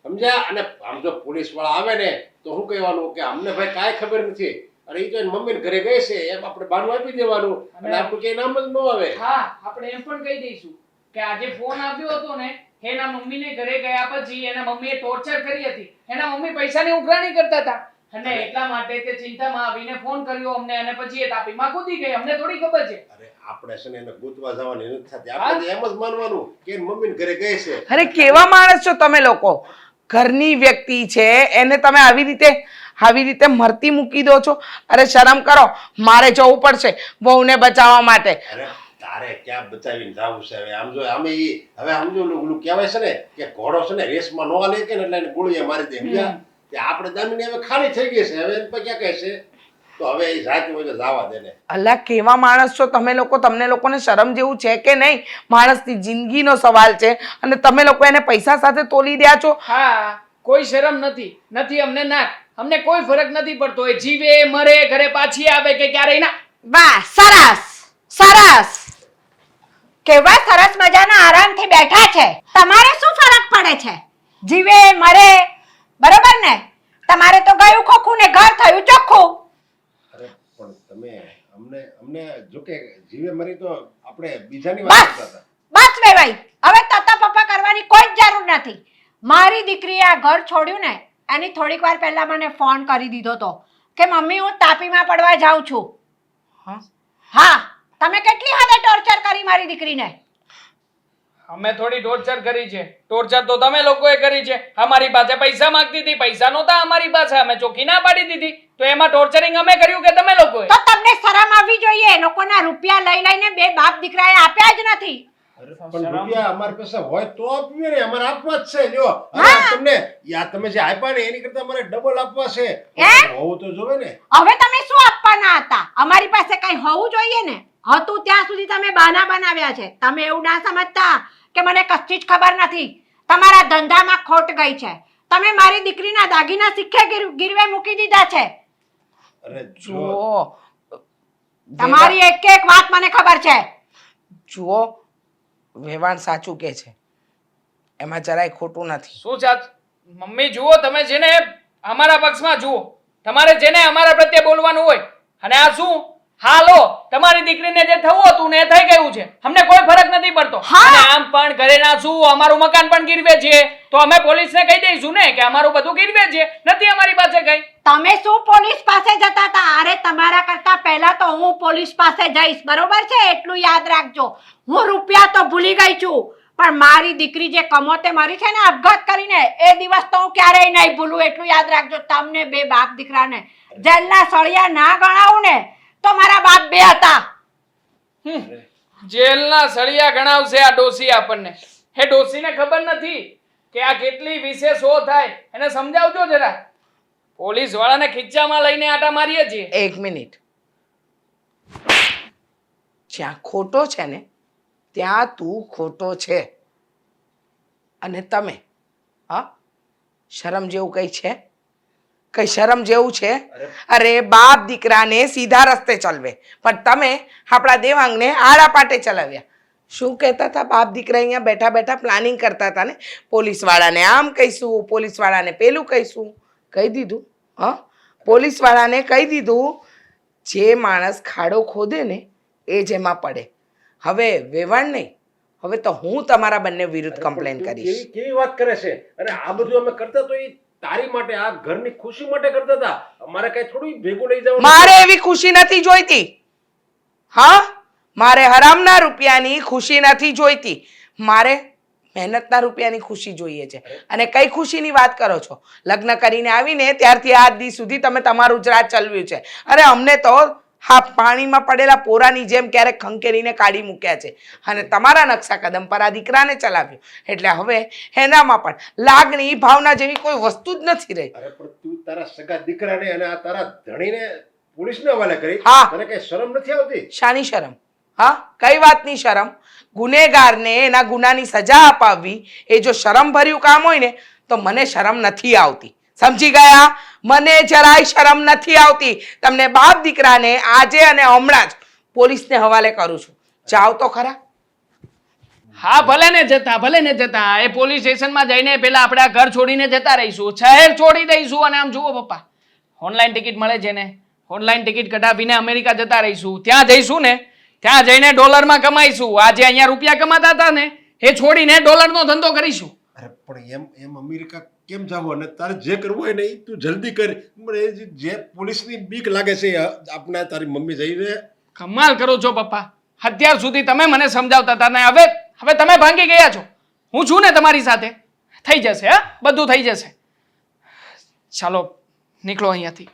Speaker 7: સમજ્યા? અને આમ જો પોલીસ વાળા આવે ને તો શું કહેવાનું કે અમને ભાઈ કાંઈ ખબર નથી, અરે એ તો એની મમ્મીને ઘરે ગઈ છે એમ આપણે બાનું આપી દેવાનું અને આપણું કઈ નામ જ ન આવે.
Speaker 1: હા, આપણે એમ પણ કહી દઈશું કે આજે ફોન આવ્યો હતો ને એના મમ્મીને ઘરે ગયા પછી એના મમ્મીએ ટોર્ચર કરી હતી. એના મમ્મી પૈસાની ઉઘરાણી કરતા હતા અને એટલા માટે તે ચિંતામાં આવીને ફોન કર્યો અમને અને પછી એ તાપીમાં કૂદી ગઈ. અમને થોડી ખબર છે.
Speaker 7: અરે આપણે છે ને એને ગોતવા જવાની નથી થતી, આપણે એમ જ માનવાનું કે એની મમ્મીને ઘરે ગઈ છે.
Speaker 6: અરે કેવા માણસ છો તમે લોકો? ઘરની વ્યક્તિ છે એને તમે આવી રીતે મરતી મૂકી દો છો. અરે શરમ કરો, મારે જવું પડશે વહુને બચાવવા માટે.
Speaker 7: અરે તારે ક્યાં બચાવીને જાવું છે હવે? આમ જો આમે હવે સમજો ઓલું કહેવાય છે ને કે ઘોડો છે ને રેસમાં નો લે કે ને એટલે એને ગોળીએ મારી દે, સમજ્યા? કે આપણે દામિની હવે ખાલી થઈ ગઈ છે, હવે એને પર ક્યાં કહે છે? તો હવે એ જાતી હોય તો જવા દે ને.
Speaker 6: અલ્લા કેવા માણસ છો તમે લોકો? તમને લોકોને શરમ જેવું છે કે નહીં? માણસની જિંદગીનો સવાલ છે અને તમે લોકો એને પૈસા સાથે તોલી રહ્યા છો.
Speaker 1: હા, કોઈ શરમ નથી અમને. ના, અમને કોઈ ફરક નથી પડતો. એ જીવે મરે ઘરે પાછી આવે કે ક્યારેય ના.
Speaker 3: વાહ, સરસ સરસ! કેવા સરસ મજાના આરામથી બેઠા છે. તમારે શું ફરક પડે છે? જીવે મરે, બરોબર ને? તમારે તો ગયું ખોખું ને ઘર થયું ચોખ્ખું.
Speaker 7: અરે પણ તમે અમને જો કે જીવે મરી તો આપણે બીજાની વાત કરતા હતા.
Speaker 3: બસ વેવાઈ, હવે તતા પપ્પા કરવાની કોઈ જ જરૂર નથી. મારી દીકરીએ આ ઘર છોડ્યું ને એની થોડીક વાર પહેલા મને ફોન કરી દીધો તો કે મમ્મી હું તાપીમાં પડવા જાઉં છું. હા, તમે કેટલી હદે ટોર્ચર કરી મારી દીકરીને?
Speaker 1: અમે થોડી ટોર્ચર કરી છે. ટોર્ચર તો તમે લોકોએ કરી છે. અમારી પાસે પૈસા માંગતી હતી, પૈસા નહોતા અમારી પાસે, અમે ચોખ્ખી ના પાડી દીધી. તો એમાં ટોર્ચરિંગ અમે કર્યું કે તમે લોકોએ?
Speaker 3: તો તમને શરમ આવવી જોઈએ. લોકોના રૂપિયા લઈ લઈને બે બાપ દીકરાએ આપ્યા જ નથી.
Speaker 7: પણ રૂપિયા અમારી પાસે હોય તો આપીએ ને, અમારે આપવા જ છે. લ્યો અરે તમને યા તમે જે આપ્યા ને એની કરતા અમારે ડબલ આપવા છે. હોવું તો જોવે ને.
Speaker 3: હવે તમે શું આપવાના હતા? અમારી પાસે કઈ હોવું જોઈએ ને. હતું ત્યાં સુધી તમે બહાના બનાવ્યા છે. તમે એવું ના સમજતા કે મને કશી જ ખબર નથી. તમારા ધંધામાં ખોટ ગઈ છે. તમે મારી દીકરીના દાગીના સિક્કે ગીરવે મૂકી દીધા છે.
Speaker 7: અરે
Speaker 6: જુઓ
Speaker 3: તમારી એક એક વાત મને ખબર છે.
Speaker 6: જુઓ વેવાણ સાચું કે છે, એમાં જરાય ખોટું નથી.
Speaker 1: શું ચાચ મમ્મી જુઓ, તમે જેને અમારા પક્ષમાં જુઓ, તમારે જેને અમારા પ્રત્યે બોલવાનું હોય. અને આ શું હાલો, તમારી દીકરીને જે થવું હતું ને એ થઈ ગયું છે. અમને કોઈ ફરક નથી પડતો. અને આમ પણ ઘરે ના શું, અમારું મકાન પણ ગીરવે છે. તો અમે પોલીસને કહી દઈશું ને કે અમારું બધું ગીરવે છે, નથી અમારી પાસે કઈ.
Speaker 3: તમે શું પોલીસ પાસે જતા હતા? અરે તમારા કરતા પહેલા તો હું પોલીસ પાસે જઈશ, બરોબર છે? એટલું યાદ રાખજો. હું રૂપિયા તો ભૂલી ગઈ છું, પણ મારી દીકરી જે કમોતે મરી છે ને આપઘાત કરીને, એ દિવસ તો હું ક્યારેય નહીં ભૂલું. એટલું યાદ રાખજો. તમને બે બાપ દીકરાને જેલના સળિયા ના ગણાવું ને તો મારા બાપ બે હતા.
Speaker 1: જેલના સળિયા ગણાવશે આ ડોસી આપણને. એ ડોસીને ખબર નથી કે આ કેટલી વિશેષ હો થાય. એને સમજાવજો જરા. પોલીસ વાળાને ખીચામાં લઈને આટા મારીએ છીએ.
Speaker 6: એક મિનિટ, જ્યાં ખોટો છે ને ત્યાં તું ખોટો છે. અને તમે હા, શરમ જેવું કઈ છે? કઈ શરમ જેવું છે? અરે બાપ દીકરાને સીધા રસ્તે ચલવે, પણ તમે આપણા દેવાંગને આડા પાટે ચલાવ્યા. શું કહેતા હતા બાપ દીકરા? અહીંયા બેઠા બેઠા પ્લાનિંગ કરતા હતા ને, પોલીસ વાળાને આમ કહીશું, પોલીસ વાળાને પેલું કહીશું. કહી દીધું. હા, પોલીસ વાળાને કહી દીધું. જે માણસ ખાડો ખોદે ને એ જ એમાં પડે. હવે વેવાણ નહીં, હવે તો હું તમારા બંને વિરુદ્ધ કમ્પ્લેન કરીશ.
Speaker 7: કેવી વાત કરે છે? અને આ બધું અમે કરતા તો એ તારી માટે, આ ઘરની ખુશી માટે કરતા હતા. અમારે કઈ થોડું ભેગું લઈ જવાનું.
Speaker 6: મારે એવી ખુશી નથી જોઈતી. હા, મારે હરામના રૂપિયાની ખુશી નથી જોઈતી. મારે મહેનતના રૂપિયાની ખુશી જોઈએ છે. અને કઈ ખુશીની વાત કરો છો? લગ્ન કરીને આવીને ત્યારથી આજ દી સુધી તમે તમારું જ રાજ ચલાવ્યું છે. અરે અમને તો હા પાણીમાં પડેલા પોરાની જેમ ક્યારેક ખંખેરીને કાઢી મૂક્યા છે. અને તમારા નકશા કદમ પર આ દીકરાને ચલાવ્યું. એટલે હવે એનામાં પણ લાગણી ભાવના જેવી કોઈ વસ્તુ જ નથી રહી.
Speaker 7: અરે પણ તું તારા સગા દીકરાને અને આ તારા ધણીને પોલીસને હવાલે કરી.
Speaker 6: હા.
Speaker 7: તને કઈ શરમ નથી આવતી?
Speaker 6: શાની શરમ? હા, કઈ વાતની શરમ? ગુનેગારને એના ગુનાની સજા અપાવવી એ જો શરમ ભર્યું કામ હોય ને તો મને શરમ નથી આવતી. સમજી ગયા? મને જરાય શરમ નથી આવતી. તમને બાપ દીકરાને આજે અને હમણાં જ પોલીસને હવાલે કરું છું. જાઓ તો ખરા.
Speaker 1: હા ભલે ને જતા, ભલે ને જતા. એ પોલીસ સ્ટેશનમાં જઈને પેલા આપણે આ ઘર છોડીને જતા રહીશું, શહેર છોડી દઈશું. અને આમ જુઓ પપ્પા, ઓનલાઈન ટિકિટ મળે છે ને, ઓનલાઈન ટિકિટ કઢાવીને અમેરિકા જતા રહીશું. ત્યાં જઈશું ને, ત્યાં જઈને ડોલરમાં કમાઈશું. આજે અહીંયા રૂપિયા કમાતા હતા ને એ છોડીને ડોલરનો ધંધો કરીશું.
Speaker 7: અરે પણ એમ અમેરિકા કેમ જાવ? અને તારે જે કરવું હોય ને એ તું જલ્દી કર. મને જે પોલીસની બીક લાગે છે આપણે તારી મમ્મી જઈને.
Speaker 1: કમાલ કરો છો પપ્પા. અત્યાર સુધી તમે મને સમજાવતા હતા ને હવે તમે ભાંગી ગયા છો. હું છું ને તમારી સાથે. થઈ જશે. હા, બધું થઈ જશે. ચાલો નીકળો અહીંયાથી.